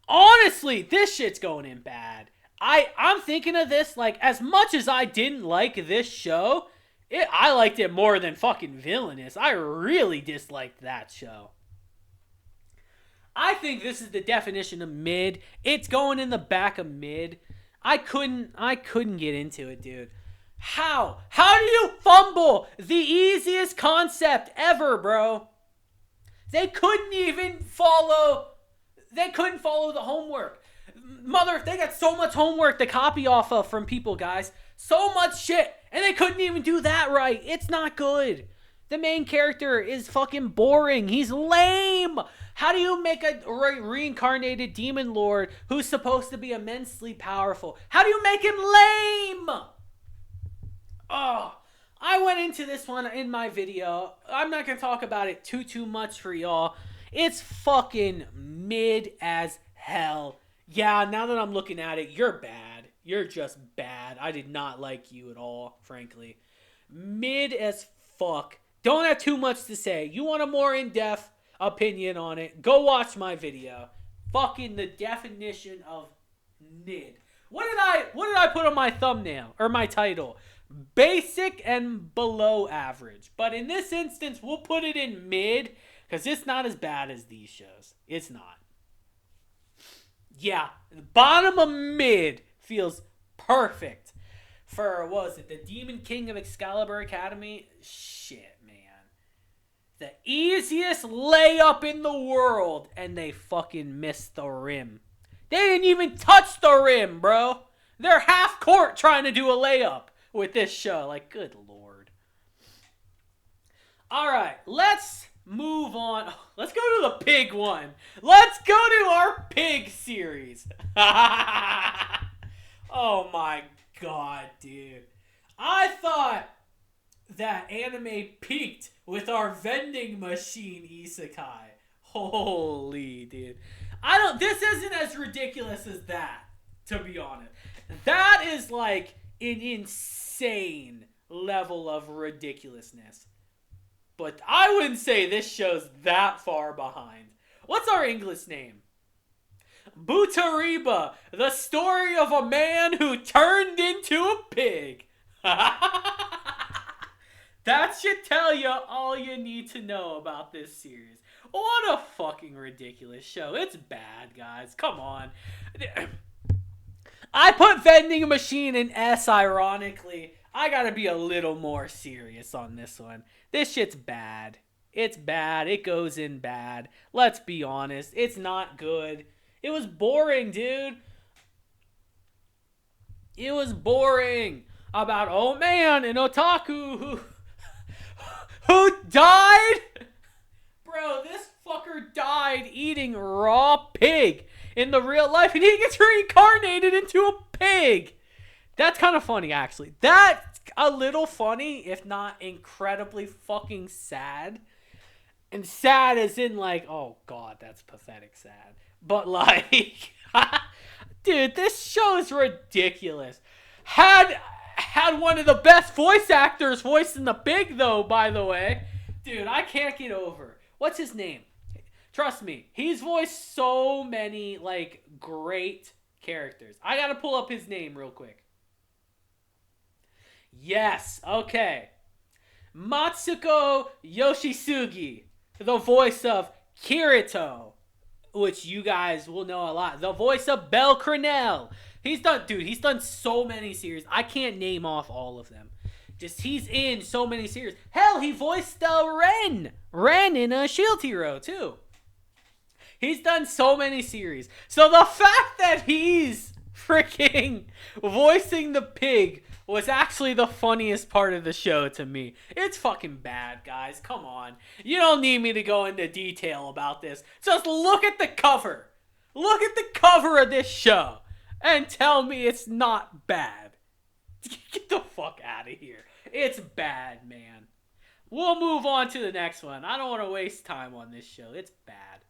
Honestly, this shit's going in bad. I'm thinking of this like, as much as I didn't like this show, I liked it more than fucking Villainous. I really disliked that show. I think this is the definition of mid. It's going in the back of mid. I couldn't get into it, dude. How do you fumble the easiest concept ever, bro? They couldn't follow the homework. They got so much homework to copy off of from people, guys. So much shit. And they couldn't even do that right. It's not good. The main character is fucking boring. He's lame. How do you make a reincarnated demon lord who's supposed to be immensely powerful? How do you make him lame? Oh, I went into this one in my video. I'm not going to talk about it too much for y'all. It's fucking mid as hell. Yeah, now that I'm looking at it, you're bad. You're just bad. I did not like you at all, frankly. Mid as fuck. Don't have too much to say. You want a more in-depth opinion on it, go watch my video. Fucking the definition of mid. What did I put on my thumbnail or my title? Basic and below average. But in this instance, we'll put it in mid because it's not as bad as these shows. It's not. Yeah, the bottom of mid feels perfect for, what was it, the Demon King of Excalibur Academy? Shit, man. The easiest layup in the world, and they fucking missed the rim. They didn't even touch the rim, bro. They're half court trying to do a layup with this show. Like, good lord. All right, let's move on. Let's go to the pig one. Let's go to our pig series. Oh my god, dude. I thought that anime peaked with our vending machine isekai. Holy, dude. This isn't as ridiculous as that, to be honest. That is like an insane level of ridiculousness. But I wouldn't say this show's that far behind. What's our English name? Butariba, the story of a man who turned into a pig. That should tell you all you need to know about this series. What a fucking ridiculous show. It's bad, guys. Come on. I put vending machine in S ironically. I gotta be a little more serious on this one. This shit's bad. It's bad. It goes in bad. Let's be honest. It's not good. It was boring, dude. It was boring. About, oh man, an otaku who died? Bro, this fucker died eating raw pig in the real life, and he gets reincarnated into a pig. That's kind of funny, actually. That's a little funny, if not incredibly fucking sad. And sad as in like, oh god, that's pathetic sad. But like, dude, this show is ridiculous. Had one of the best voice actors voicing the pig, though, by the way. Dude, I can't get over. What's his name? Trust me, he's voiced so many, like, great characters. I gotta pull up his name real quick. Yes, okay. Matsuko Yoshisugi, the voice of Kirito, which you guys will know a lot. The voice of Belle Crenelle. He's done so many series. I can't name off all of them. Just, he's in so many series. Hell, he voiced Ren in Shield Hero, too. He's done so many series. So the fact that he's freaking voicing the pig was actually the funniest part of the show to me. It's fucking bad, guys. Come on. You don't need me to go into detail about this. Just look at the cover. Look at the cover of this show and tell me it's not bad. Get the fuck out of here. It's bad, man. We'll move on to the next one. I don't want to waste time on this show. It's bad.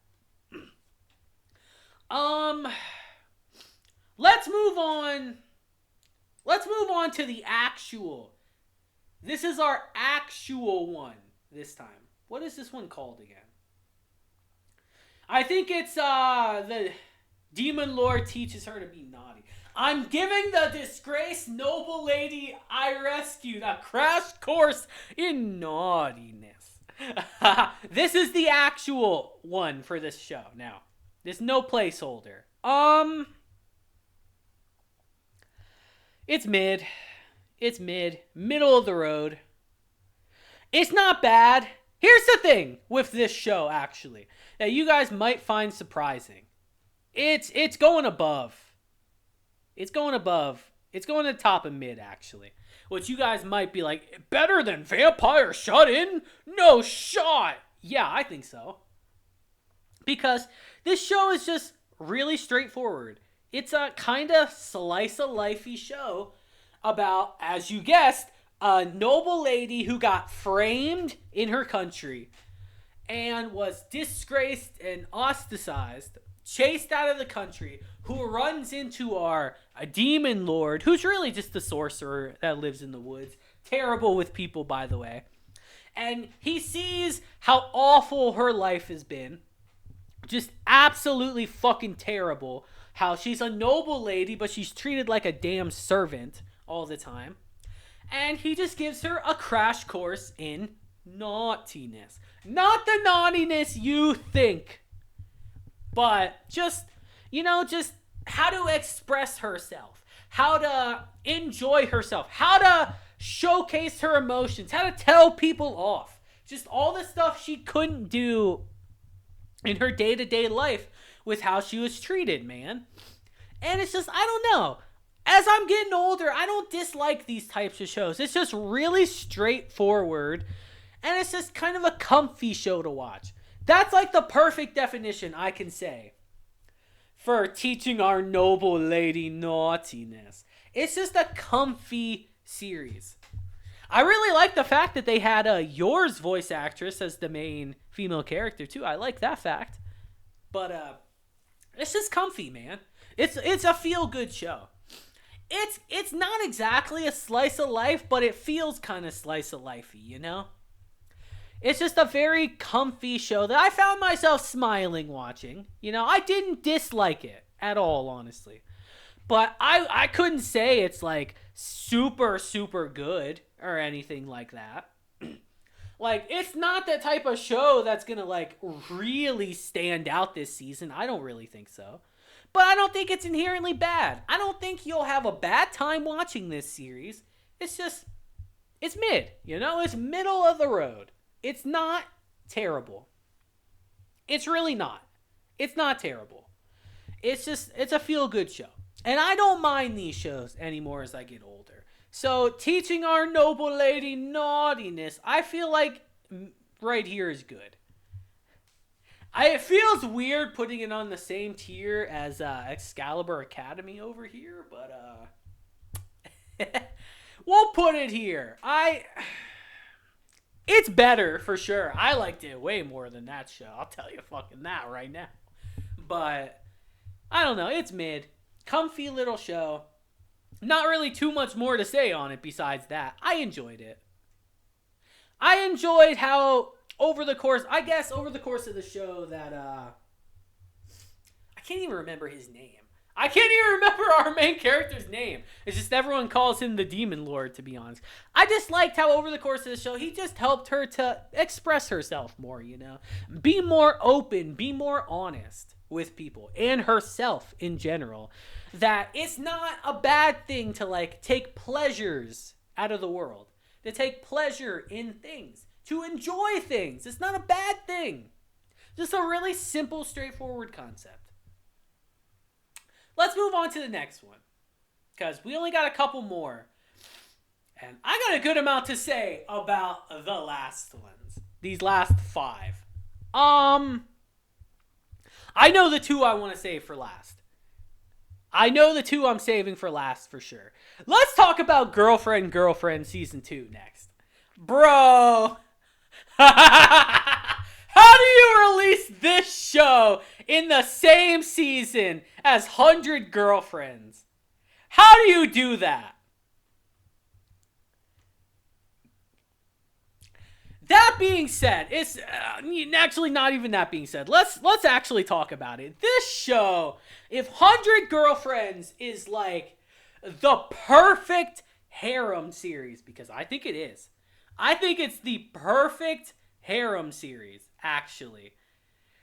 Let's move on. Let's move on to the actual. This is our actual one this time. What is this one called again? I think it's the Demon Lord teaches her to be naughty. I'm giving the disgraced noble lady I rescued a crash course in naughtiness. This is the actual one for this show now. There's no placeholder. It's mid. It's mid. Middle of the road. It's not bad. Here's the thing with this show, actually, that you guys might find surprising. It's going above. It's going above. It's going to the top of mid, actually. Which you guys might be like, better than Vampire Shut In? No shot. Yeah, I think so. Because this show is just really straightforward. It's a kind of slice-of-lifey show about, as you guessed, a noble lady who got framed in her country and was disgraced and ostracized, chased out of the country, who runs into a demon lord, who's really just a sorcerer that lives in the woods. Terrible with people, by the way. And he sees how awful her life has been. Just absolutely fucking terrible. How she's a noble lady, but she's treated like a damn servant all the time. And he just gives her a crash course in naughtiness. Not the naughtiness you think, but just how to express herself, how to enjoy herself, how to showcase her emotions, how to tell people off. Just all the stuff she couldn't do in her day-to-day life with how she was treated, man. And it's just, I don't know. As I'm getting older, I don't dislike these types of shows. It's just really straightforward, and it's just kind of a comfy show to watch. That's like the perfect definition I can say for teaching our noble lady naughtiness. It's just a comfy series. I really like the fact that they had Yours voice actress as the main female character too. I like that fact. But it's just comfy, man. It's a feel-good show. It's not exactly a slice of life, but it feels kind of slice of lifey, you know? It's just a very comfy show that I found myself smiling watching. You know, I didn't dislike it at all, honestly. But I couldn't say it's like super, super good or anything like that. Like, it's not the type of show that's gonna like really stand out this season. I don't really think so. But I don't think it's inherently bad. I don't think you'll have a bad time watching this series. It's just, it's mid, you know? It's middle of the road. It's not terrible. It's really not. It's not terrible. It's just, it's a feel-good show. And I don't mind these shows anymore as I get older. So, teaching our noble lady naughtiness, I feel like right here is good. It feels weird putting it on the same tier as Excalibur Academy over here, but we'll put it here. It's better for sure. I liked it way more than that show. I'll tell you fucking that right now. But I don't know. It's mid. Comfy little show. Not really too much more to say on it besides that. I enjoyed it. I enjoyed how over the course of the show that I can't even remember his name. I can't even remember our main character's name. It's just everyone calls him the Demon Lord, to be honest. I just liked how over the course of the show, he just helped her to express herself more, you know? Be more open, be more honest with people and herself in general. That it's not a bad thing to like take pleasures out of the world. To take pleasure in things. To enjoy things. It's not a bad thing. Just a really simple, straightforward concept. Let's move on to the next one. Because we only got a couple more. And I got a good amount to say about the last ones. These last 5. I know the 2 I want to save for last. I know the 2 I'm saving for last for sure. Let's talk about Girlfriend Season 2 next. Bro. How do you release this show in the same season as 100 Girlfriends? How do you do that? That being said, it's actually not even that being said. Let's actually talk about it. This show, if 100 Girlfriends is like the perfect harem series, because I think it is. I think it's the perfect harem series, actually.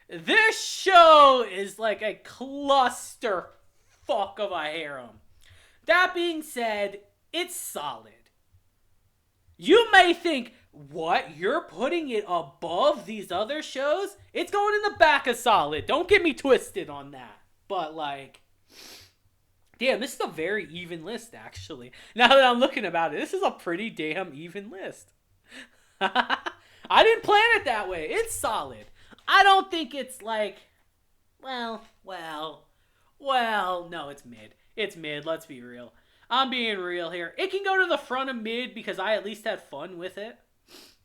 This show is like a cluster fuck of a harem. That being said, it's solid. You may think, what? You're putting it above these other shows? It's going in the back of solid. Don't get me twisted on that. But like, damn, this is a very even list, actually. Now that I'm looking about it, this is a pretty damn even list. I didn't plan it that way. It's solid. I don't think it's like, well, no, it's mid. It's mid, let's be real. I'm being real here. It can go to the front of mid because I at least had fun with it.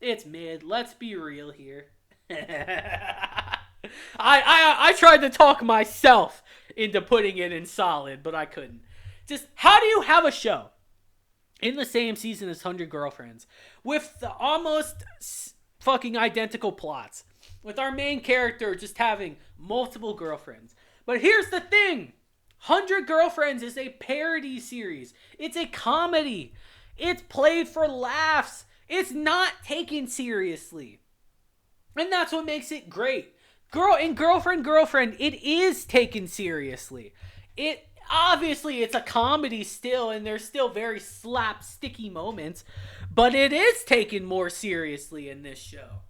It's mid. Let's be real here. I tried to talk myself into putting it in solid, but I couldn't. Just, how do you have a show in the same season as 100 Girlfriends with the almost fucking identical plots, with our main character just having multiple girlfriends? But here's the thing. 100 Girlfriends is a parody series. It's a comedy. It's played for laughs. It's not taken seriously. And that's what makes it great. Girlfriend, it is taken seriously. Obviously, it's a comedy still, and there's still very slapsticky moments, but it is taken more seriously in this show.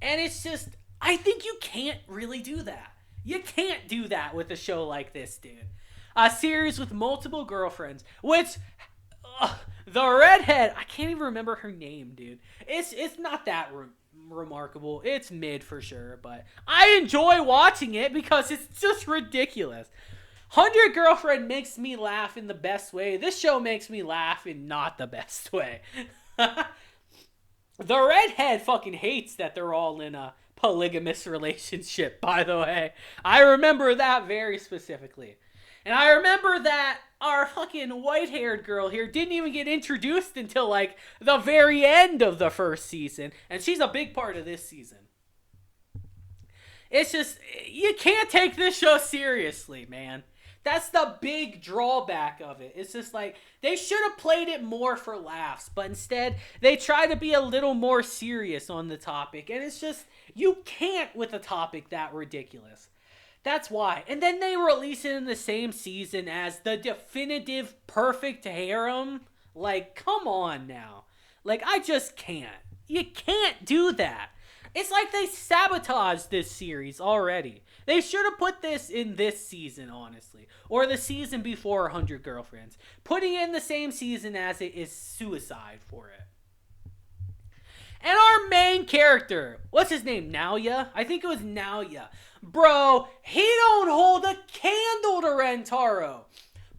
And it's just, I think you can't really do that. You can't do that with a show like this, dude. A series with multiple girlfriends, which the redhead, I can't even remember her name, dude. It's not that remarkable. It's mid for sure, but I enjoy watching it because it's just ridiculous. 100 Girlfriend makes me laugh in the best way. This show makes me laugh in not the best way. The redhead fucking hates that they're all in a polygamous relationship, by the way. I remember that very specifically. And I remember that our fucking white-haired girl here didn't even get introduced until like the very end of the first season. And she's a big part of this season. It's just, you can't take this show seriously, man. That's the big drawback of it. It's just like, they should have played it more for laughs, but instead, they try to be a little more serious on the topic, and it's just, you can't with a topic that ridiculous. That's why. And then they release it in the same season as the definitive perfect harem. Like, come on now. Like, I just can't. You can't do that. It's like they sabotaged this series already. They should have put this in this season, honestly. Or the season before 100 Girlfriends. Putting it in the same season as it is suicide for it. And our main character, what's his name, Naoya? I think it was Naoya. Bro, he don't hold a candle to Rentaro.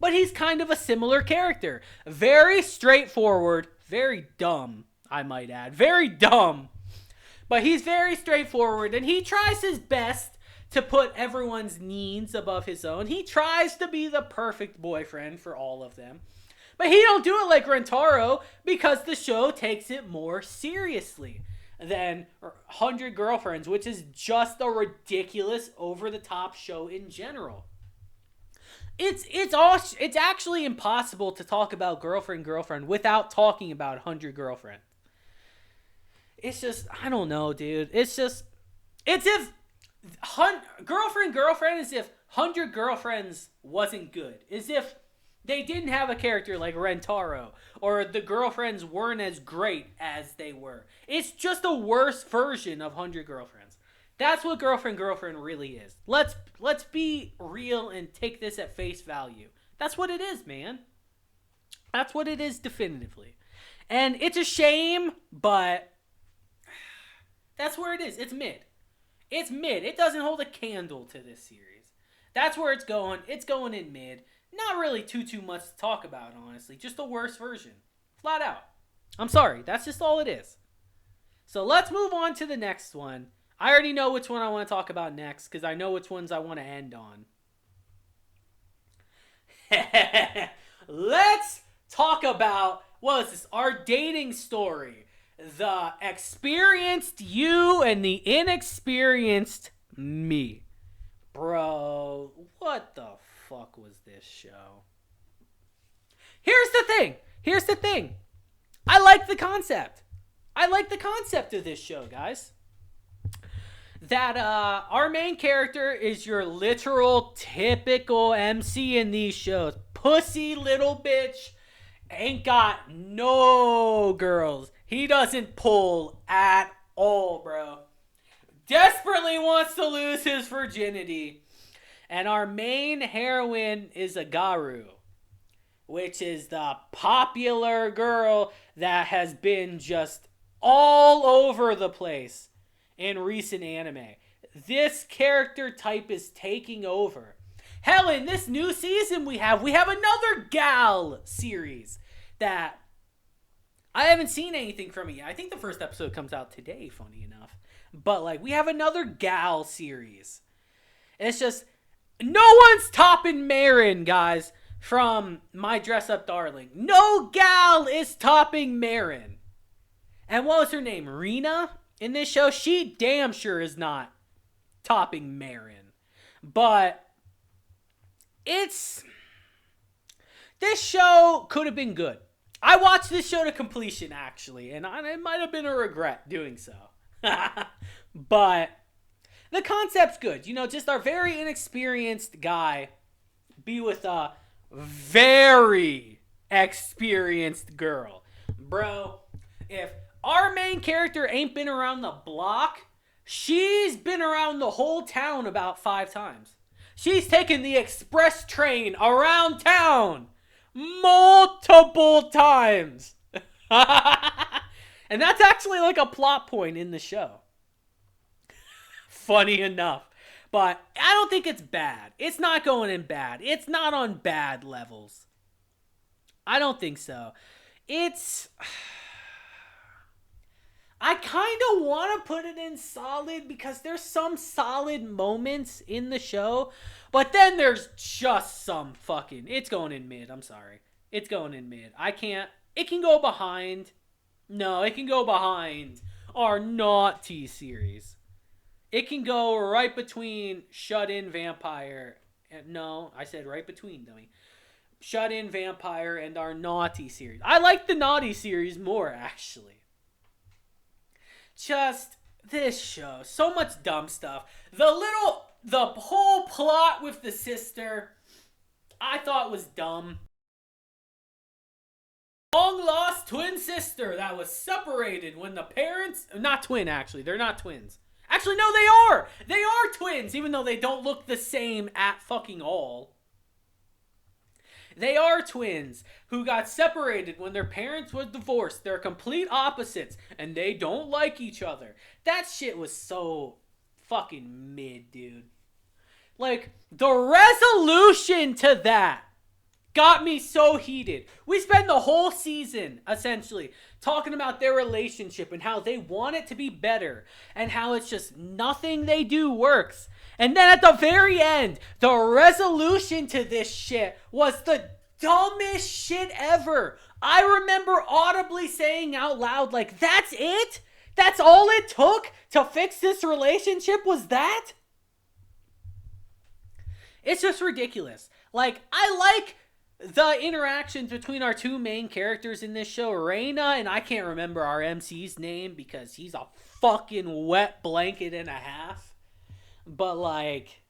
But he's kind of a similar character. Very straightforward. Very dumb, I might add. Very dumb. But he's very straightforward, and he tries his best to put everyone's needs above his own. He tries to be the perfect boyfriend for all of them. But he don't do it like Rentaro because the show takes it more seriously than 100 Girlfriends, which is just a ridiculous, over-the-top show in general. It's actually impossible to talk about Girlfriend without talking about 100 Girlfriends. It's just, I don't know, dude. It's if Girlfriend is if 100 Girlfriends wasn't good. As if they didn't have a character like Rentaro, or the girlfriends weren't as great as they were. It's just a worse version of 100 Girlfriends. That's what Girlfriend really is. Let's be real and take this at face value. That's what it is, man. That's what it is definitively. And it's a shame, but that's where it is. It's mid. It's mid. It doesn't hold a candle to this series. That's where it's going. It's going in mid. Not really too much to talk about, honestly. Just the worst version. Flat out. I'm sorry. That's just all it is. So let's move on to the next one. I already know which one I want to talk about next because I know which ones I want to end on. Let's talk about, what is this? Our dating story. The experienced you and the inexperienced me. Bro, what the fuck was this show? Here's the thing. I like the concept. Of this show, guys. That our main character is your literal typical MC in these shows. Pussy little bitch. Ain't got no girls. He doesn't pull at all, bro. Desperately wants to lose his virginity. And our main heroine is a Garu, which is the popular girl that has been just all over the place in recent anime. This character type is taking over. Hell, in this new season we have another gal series that I haven't seen anything from it yet. I think the first episode comes out today, funny enough. But like, we have another gal series. It's just, no one's topping Marin, guys, from My Dress Up Darling. No gal is topping Marin. And what was her name? Rena? In this show, she damn sure is not topping Marin. But this show could have been good. I watched this show to completion, actually, and it might have been a regret doing so. But the concept's good. You know, just our very inexperienced guy be with a very experienced girl. Bro, if our main character ain't been around the block, she's been around the whole town about 5 times. She's taken the express train around town multiple times. And that's actually like a plot point in the show. Funny enough. But I don't think it's bad. It's not going in bad. It's not on bad levels. I don't think so. I kind of want to put it in solid because there's some solid moments in the show. But then there's just some fucking... It's going in mid. I'm sorry. It's going in mid. I can't... It can go behind... No, it can go behind our naughty series. It can go right between Shut-In Vampire... No, I said right between, dummy. Shut-In Vampire and our naughty series. I like the naughty series more, actually. Just this show, so much dumb stuff. The whole plot with the sister, I thought was dumb. Long lost twin sister that was separated when the parents, not twin actually, they're not twins. Actually, no, they are. They are twins, even though they don't look the same at fucking all. They are twins who got separated when their parents were divorced. They're complete opposites, and they don't like each other. That shit was so fucking mid, dude. Like, the resolution to that got me so heated. We spend the whole season, essentially, talking about their relationship and how they want it to be better and how it's just nothing they do works. And then at the very end, the resolution to this shit was the dumbest shit ever. I remember audibly saying out loud, like, that's it? That's all it took to fix this relationship was that? It's just ridiculous. Like, I like the interactions between our two main characters in this show, Reina, and I can't remember our MC's name because he's a fucking wet blanket and a half. But, like,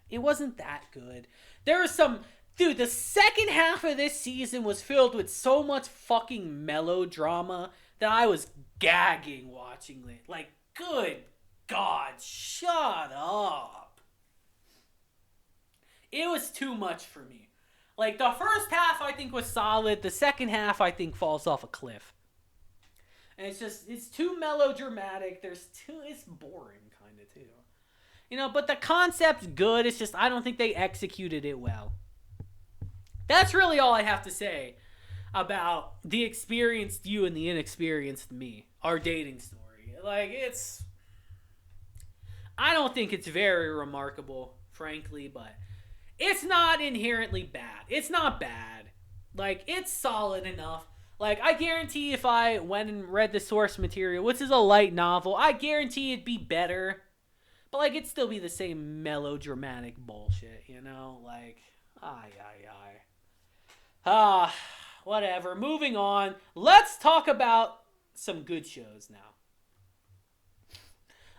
it wasn't that good. There was some... Dude, the second half of this season was filled with so much fucking melodrama that I was gagging watching it. Like, good God, shut up. It was too much for me. Like, the first half, I think, was solid. The second half, I think, falls off a cliff. And it's too melodramatic. It's boring, kind of, too. You know, but the concept's good. It's just, I don't think they executed it well. That's really all I have to say about the experienced you and the inexperienced me. Our dating story. Like, I don't think it's very remarkable, frankly, but it's not inherently bad. It's not bad. Like, it's solid enough. Like, I guarantee if I went and read the source material, which is a light novel, I guarantee it'd be better. But, like, it'd still be the same melodramatic bullshit, you know? Like, whatever. Moving on. Let's talk about some good shows now.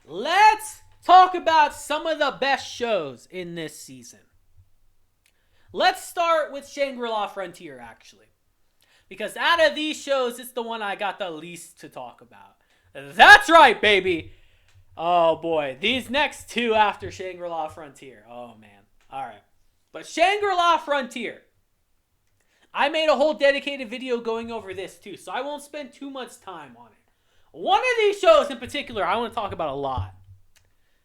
Let's talk about some of the best shows in this season. Let's start with Shangri-La Frontier, actually. Because out of these shows, it's the one I got the least to talk about. That's right, baby! Oh, boy. These next two after Shangri-La Frontier. Oh, man. All right. But Shangri-La Frontier. I made a whole dedicated video going over this, too, so I won't spend too much time on it. One of these shows in particular, I want to talk about a lot.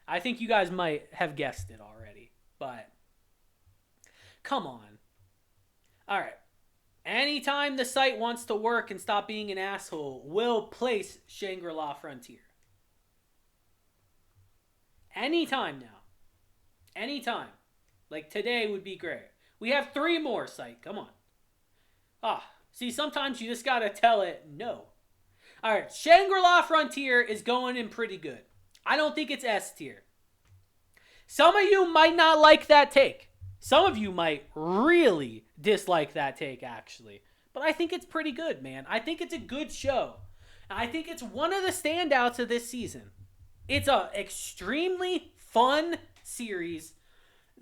I think you guys might have guessed it already, but come on. All right. Anytime the site wants to work and stop being an asshole, we'll place Shangri-La Frontier. Anytime now. Anytime. Like today would be great. We have 3 more, site. Come on. See, sometimes you just gotta tell it no. Alright, Shangri-La Frontier is going in pretty good. I don't think it's S tier. Some of you might not like that take. Some of you might really dislike that take, actually. But I think it's pretty good, man. I think it's a good show. I think it's one of the standouts of this season. It's an extremely fun series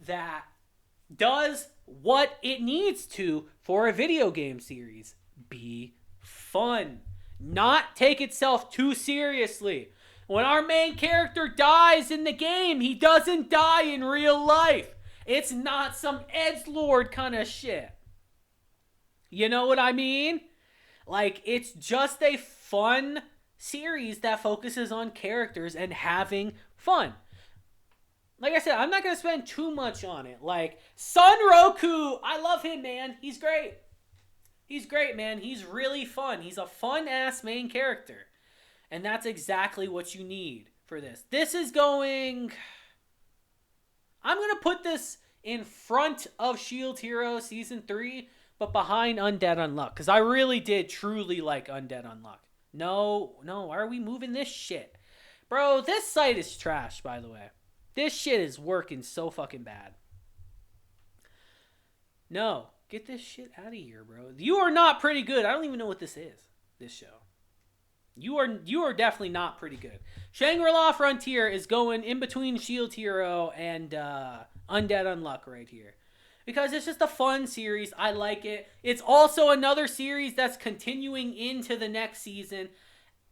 that does what it needs to for a video game series. Be fun. Not take itself too seriously. When our main character dies in the game, he doesn't die in real life. It's not some edgelord kind of shit. You know what I mean? Like, it's just a fun series that focuses on characters and having fun. Like I said, I'm not going to spend too much on it. Like, Sun Roku, I love him, man. He's great. He's great, man. He's really fun. He's a fun-ass main character. And that's exactly what you need for this. This is going... I'm going to put this in front of Shield Hero Season 3, but behind Undead Unluck. Because I really did truly like Undead Unluck. No, why are we moving this shit? Bro, this site is trash, by the way. This shit is working so fucking bad. No, get this shit out of here, bro. You are not pretty good. I don't even know what this is, this show. You are definitely not pretty good. Shangri-La Frontier is going in between Shield Hero and Undead Unluck right here. Because it's just a fun series. I like it. It's also another series that's continuing into the next season.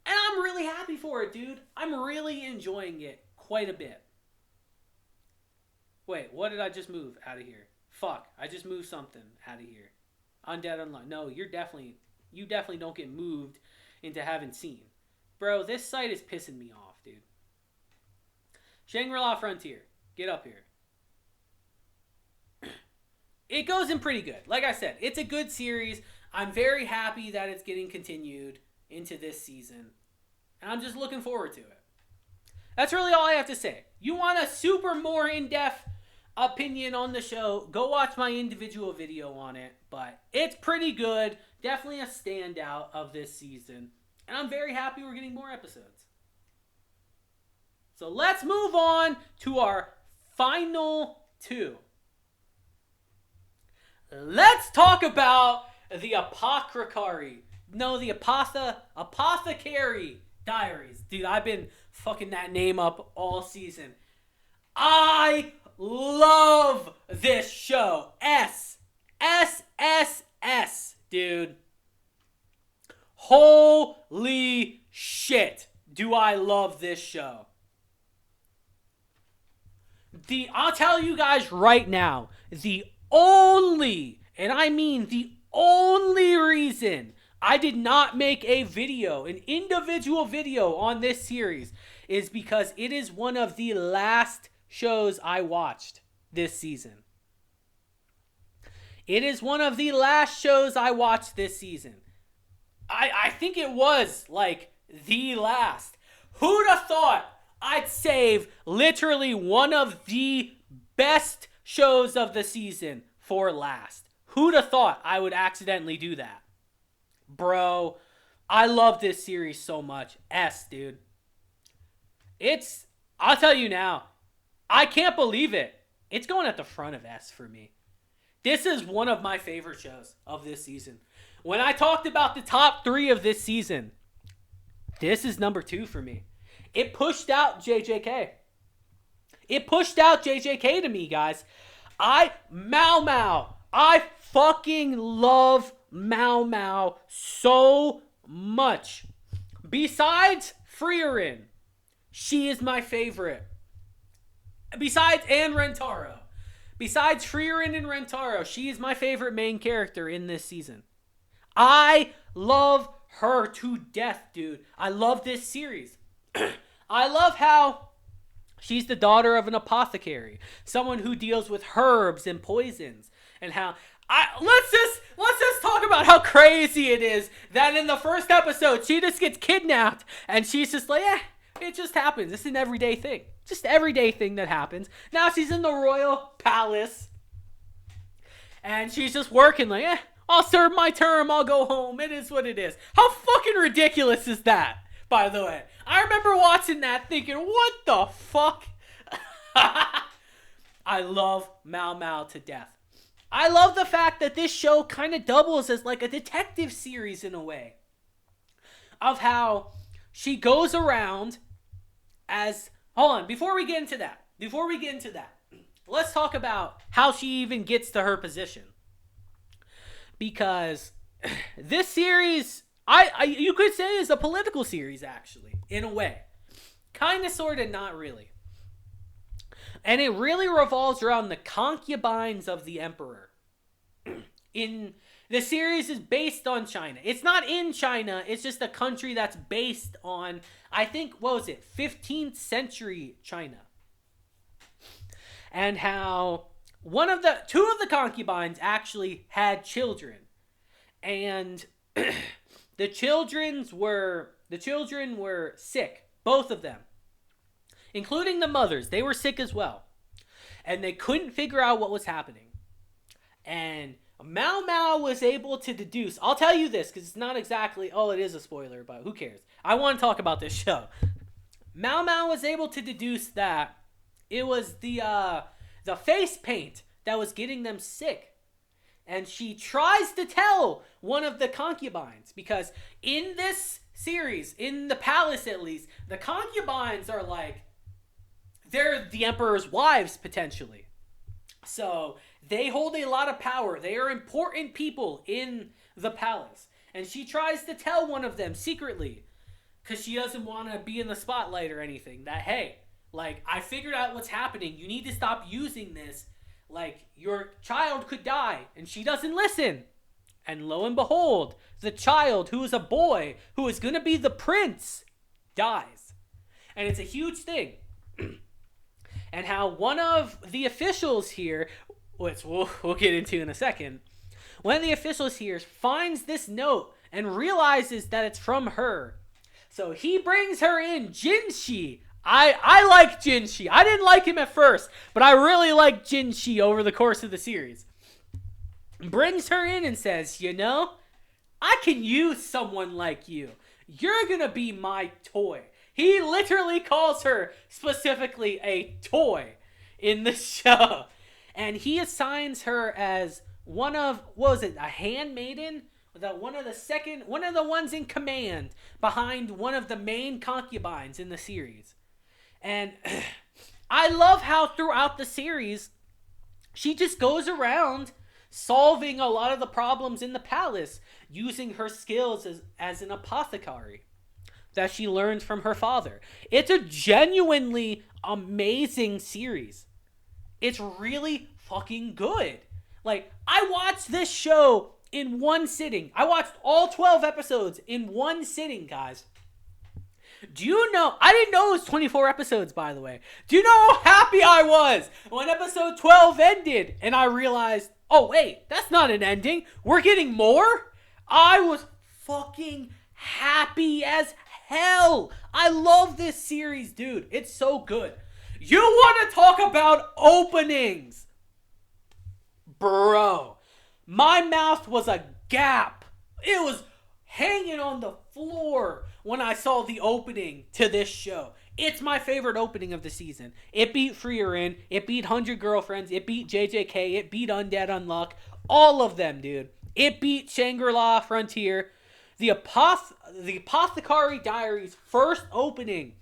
And I'm really happy for it, dude. I'm really enjoying it quite a bit. Wait, what did I just move out of here? Fuck, I just moved something out of here. Undead Unluck. No, you definitely don't get moved into haven't seen. Bro, this site is pissing me off, dude. Shangri-La Frontier. Get up here. It goes in pretty good. Like I said, it's a good series. I'm very happy that it's getting continued into this season. And I'm just looking forward to it. That's really all I have to say. You want a super more in-depth opinion on the show, go watch my individual video on it. But it's pretty good. Definitely a standout of this season. And I'm very happy we're getting more episodes. So let's move on to our final 2. Let's talk about the Apothecary. No, the Apothecary Diaries. Dude, I've been fucking that name up all season. I love this show. S, dude. Holy shit, do I love this show. I'll tell you guys right now, the only and I mean the only reason I did not make a video, an individual video on this series, is because it is one of the last shows I watched this season. It is one of the last shows I watched this season. I think it was like the last. Who'd have thought I'd save literally one of the best shows of the season for last? Who'd have thought I would accidentally do that? Bro, I love this series so much. Dude. I'll tell you now, I can't believe it. It's going at the front of S for me. This is one of my favorite shows of this season. When I talked about the top 3 of this season, this is number 2 for me. It pushed out JJK. It pushed out JJK to me, guys. LMAO. I fucking love LMAO so much. Besides Frieren, she is my favorite. Besides Rentaro. Besides Frieren and Rentaro, she is my favorite main character in this season. I love her to death, dude. I love this series. I love how she's the daughter of an apothecary, someone who deals with herbs and poisons, and how let's just talk about how crazy it is that in the first episode she just gets kidnapped and she's just like, it just happens. It's an everyday thing. Just everyday thing that happens. Now she's in the royal palace and she's just working like, I'll serve my term, I'll go home. It is what it is. How fucking ridiculous is that, by the way? I remember watching that thinking, what the fuck? I love LMAO to death. I love the fact that this show kind of doubles as like a detective series in a way. Of how she goes around as... Hold on, before we get into that, let's talk about how she even gets to her position. Because this series, you could say, is a political series, actually, in a way. Kind of, sort of, not really. And it really revolves around the concubines of the emperor. The series is based on China. It's not in China. It's just a country that's based on, I think, 15th century China. And how two of the concubines actually had children. And the children were sick. Both of them. Including the mothers. They were sick as well. And they couldn't figure out what was happening. And LMAO was able to deduce. I'll tell you this because it's not exactly... it is a spoiler, but who cares? I want to talk about this show. LMAO was able to deduce that it was the face paint that was getting them sick. And she tries to tell one of the concubines because in this series, in the palace at least, the concubines are like... They're the emperor's wives, potentially. So they hold a lot of power. They are important people in the palace. And she tries to tell one of them secretly, because she doesn't want to be in the spotlight or anything, that, hey, like, I figured out what's happening. You need to stop using this. Like, your child could die. And she doesn't listen. And lo and behold, the child, who is a boy, who is going to be the prince, dies. And it's a huge thing. And how one of the officials here, which we'll get into in a second, one of the officials here finds this note and realizes that it's from her. So he brings her in, Jinshi. I like Jinshi. I didn't like him at first, but I really like Jinshi over the course of the series. Brings her in and says, I can use someone like you. You're going to be my toy. He literally calls her specifically a toy in the show. And he assigns her as one of, a handmaiden? One of the ones in command behind one of the main concubines in the series. And I love how throughout the series, she just goes around solving a lot of the problems in the palace, using her skills as an apothecary that she learned from her father. It's a genuinely amazing series. It's really fucking good. Like, I watched this show in one sitting. I watched all 12 episodes in one sitting, guys. Do you know, I didn't know it was 24 episodes, by the way. Do you know how happy I was when episode 12 ended and I realized, oh wait, that's not an ending. We're getting more? I was fucking happy as hell. I love this series, dude. It's so good. You want to talk about openings? Bro, my mouth was a gap. It was hanging on the floor when I saw the opening to this show. It's my favorite opening of the season. It beat Freerin, it beat 100 Girlfriends, it beat JJK, it beat Undead Unluck. All of them, dude. It beat Shangri-La Frontier. The Apothecary Diaries first opening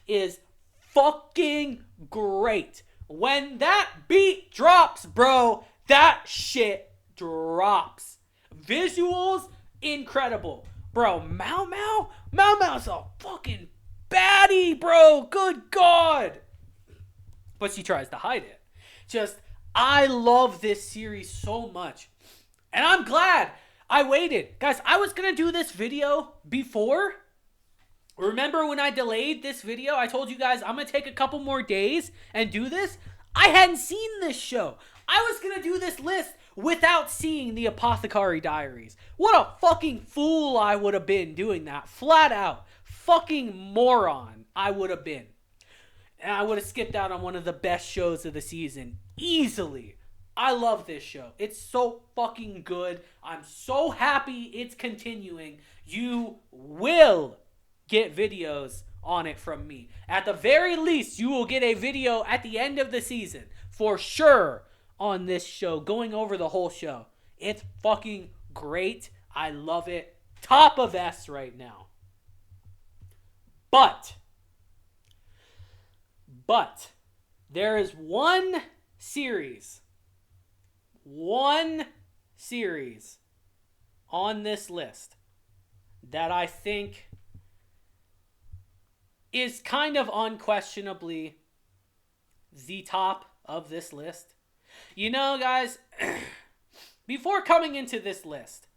is fucking great. When that beat drops, bro, that shit drops. Visuals, incredible. Bro, Mao-Mao's a fucking baddie, bro. Good God. But she tries to hide it. I love this series so much. And I'm glad I waited. Guys, I was going to do this video before. Remember when I delayed this video? I told you guys I'm going to take a couple more days and do this. I hadn't seen this show. I was going to do this list without seeing the Apothecary Diaries. What a fucking fool I would have been doing that. Flat out. Fucking moron I would have been. And I would have skipped out on one of the best shows of the season. Easily. I love this show. It's so fucking good. I'm so happy it's continuing. You will get videos on it from me. At the very least, you will get a video at the end of the season. For sure. On this show. Going over the whole show. It's fucking great. I love it. Top of S right now. But. There is one series on this list that I think is kind of unquestionably the top of this list. You know, guys, before coming into this list,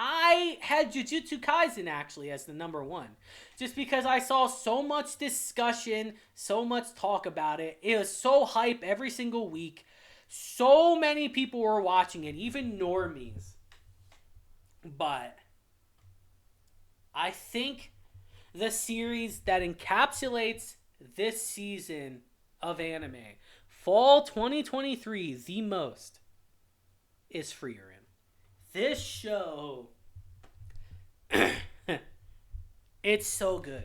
I had Jujutsu Kaisen actually as the number one. Just because I saw so much discussion, so much talk about it. It was so hype every single week. So many people were watching it, even normies. But I think the series that encapsulates this season of anime, fall 2023, the most, is Frieren. This show, it's so good.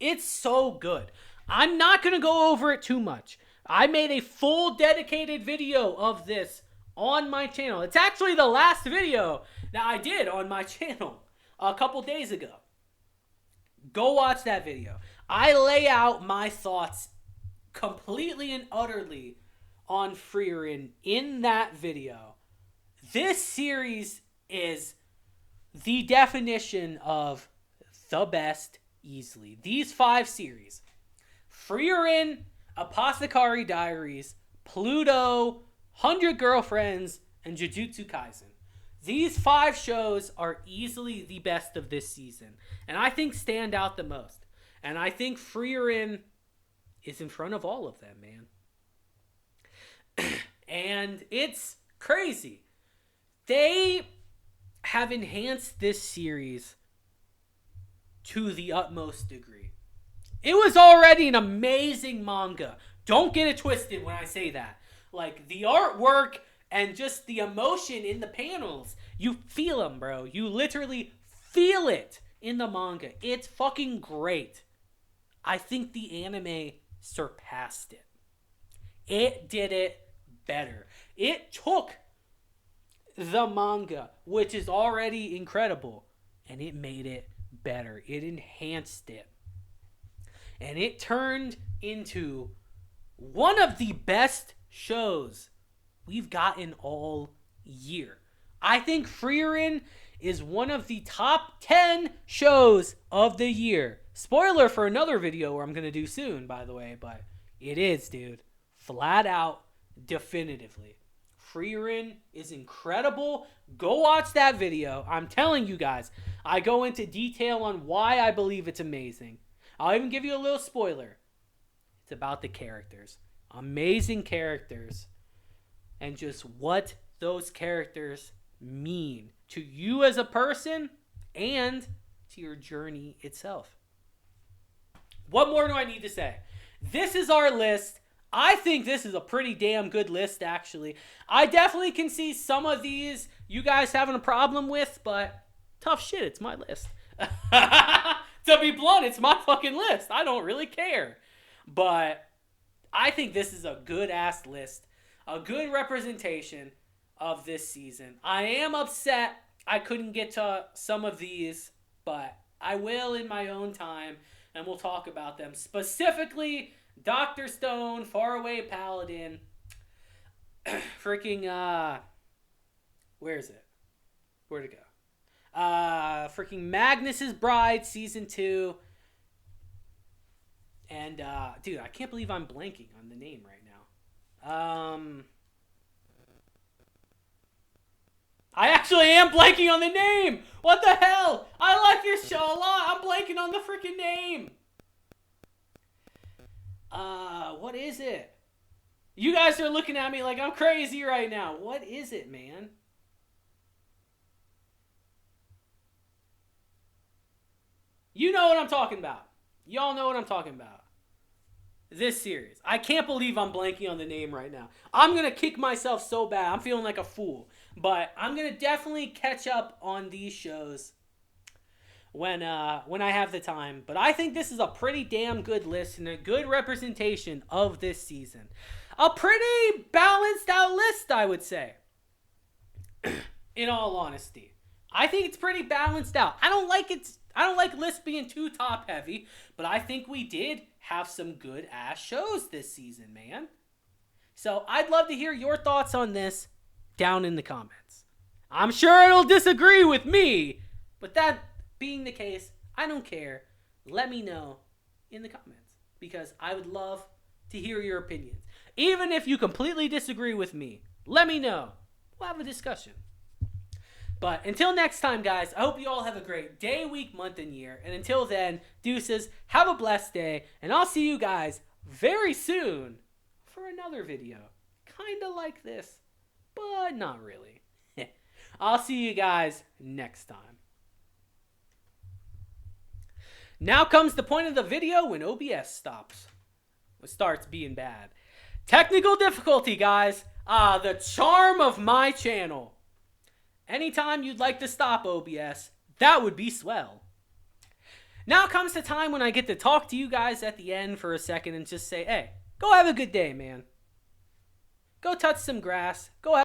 It's so good. I'm not going to go over it too much. I made a full dedicated video of this on my channel. It's actually the last video that I did on my channel a couple days ago. Go watch that video. I lay out my thoughts completely and utterly on Frieren in that video. This series is the definition of the best easily. These 5 series: Frieren, Apothecary Diaries, Pluto, 100 Girlfriends, and Jujutsu Kaisen. These 5 shows are easily the best of this season, and I think stand out the most. And I think Frieren is in front of all of them, man. And it's crazy. They have enhanced this series to the utmost degree. It was already an amazing manga. Don't get it twisted when I say that. Like, the artwork and just the emotion in the panels, you feel them, bro. You literally feel it in the manga. It's fucking great. I think the anime surpassed it. It did it better. It took the manga, which is already incredible, and it made it better. It enhanced it. And it turned into one of the best shows we've gotten all year. I think Frieren is one of the top 10 shows of the year. Spoiler for another video I'm going to do soon, by the way, but it is, dude. Flat out, definitively. Frieren is incredible. Go watch that video. I'm telling you guys, I go into detail on why I believe it's amazing. I'll even give you a little spoiler. It's about the characters. Amazing characters. And just what those characters mean to you as a person and to your journey itself. What more do I need to say? This is our list. I think this is a pretty damn good list, actually. I definitely can see some of these you guys having a problem with, but tough shit, it's my list. To be blunt, it's my fucking list. I don't really care. But I think this is a good-ass list. A good representation of this season. I am upset I couldn't get to some of these, but I will in my own time, and we'll talk about them. Specifically, Dr. Stone, Faraway Paladin, freaking, where is it? Where'd it go? Freaking Magnus's Bride, Season 2. And, dude, I can't believe I'm blanking on the name right now. I actually am blanking on the name! What the hell? I like this show a lot. I'm blanking on the freaking name. What is it? You guys are looking at me like I'm crazy right now. What is it, man? You know what I'm talking about. Y'all know what I'm talking about. This series. I can't believe I'm blanking on the name right now. I'm going to kick myself so bad. I'm feeling like a fool. But I'm going to definitely catch up on these shows when I have the time. But I think this is a pretty damn good list and a good representation of this season. A pretty balanced out list, I would say. In all honesty. I think it's pretty balanced out. I don't like lists being too top heavy, but I think we did have some good ass shows this season, man. So I'd love to hear your thoughts on this down in the comments. I'm sure it'll disagree with me, but that being the case, I don't care. Let me know in the comments because I would love to hear your opinions. Even if you completely disagree with me, let me know. We'll have a discussion. But until next time, guys, I hope you all have a great day, week, month, and year. And until then, deuces, have a blessed day. And I'll see you guys very soon for another video. Kind of like this, but not really. I'll see you guys next time. Now comes the point of the video when OBS stops. It starts being bad. Technical difficulty, guys. The charm of my channel. Anytime you'd like to stop OBS, that would be swell. Now comes the time when I get to talk to you guys at the end for a second and just say, hey, go have a good day, man. Go touch some grass. Go have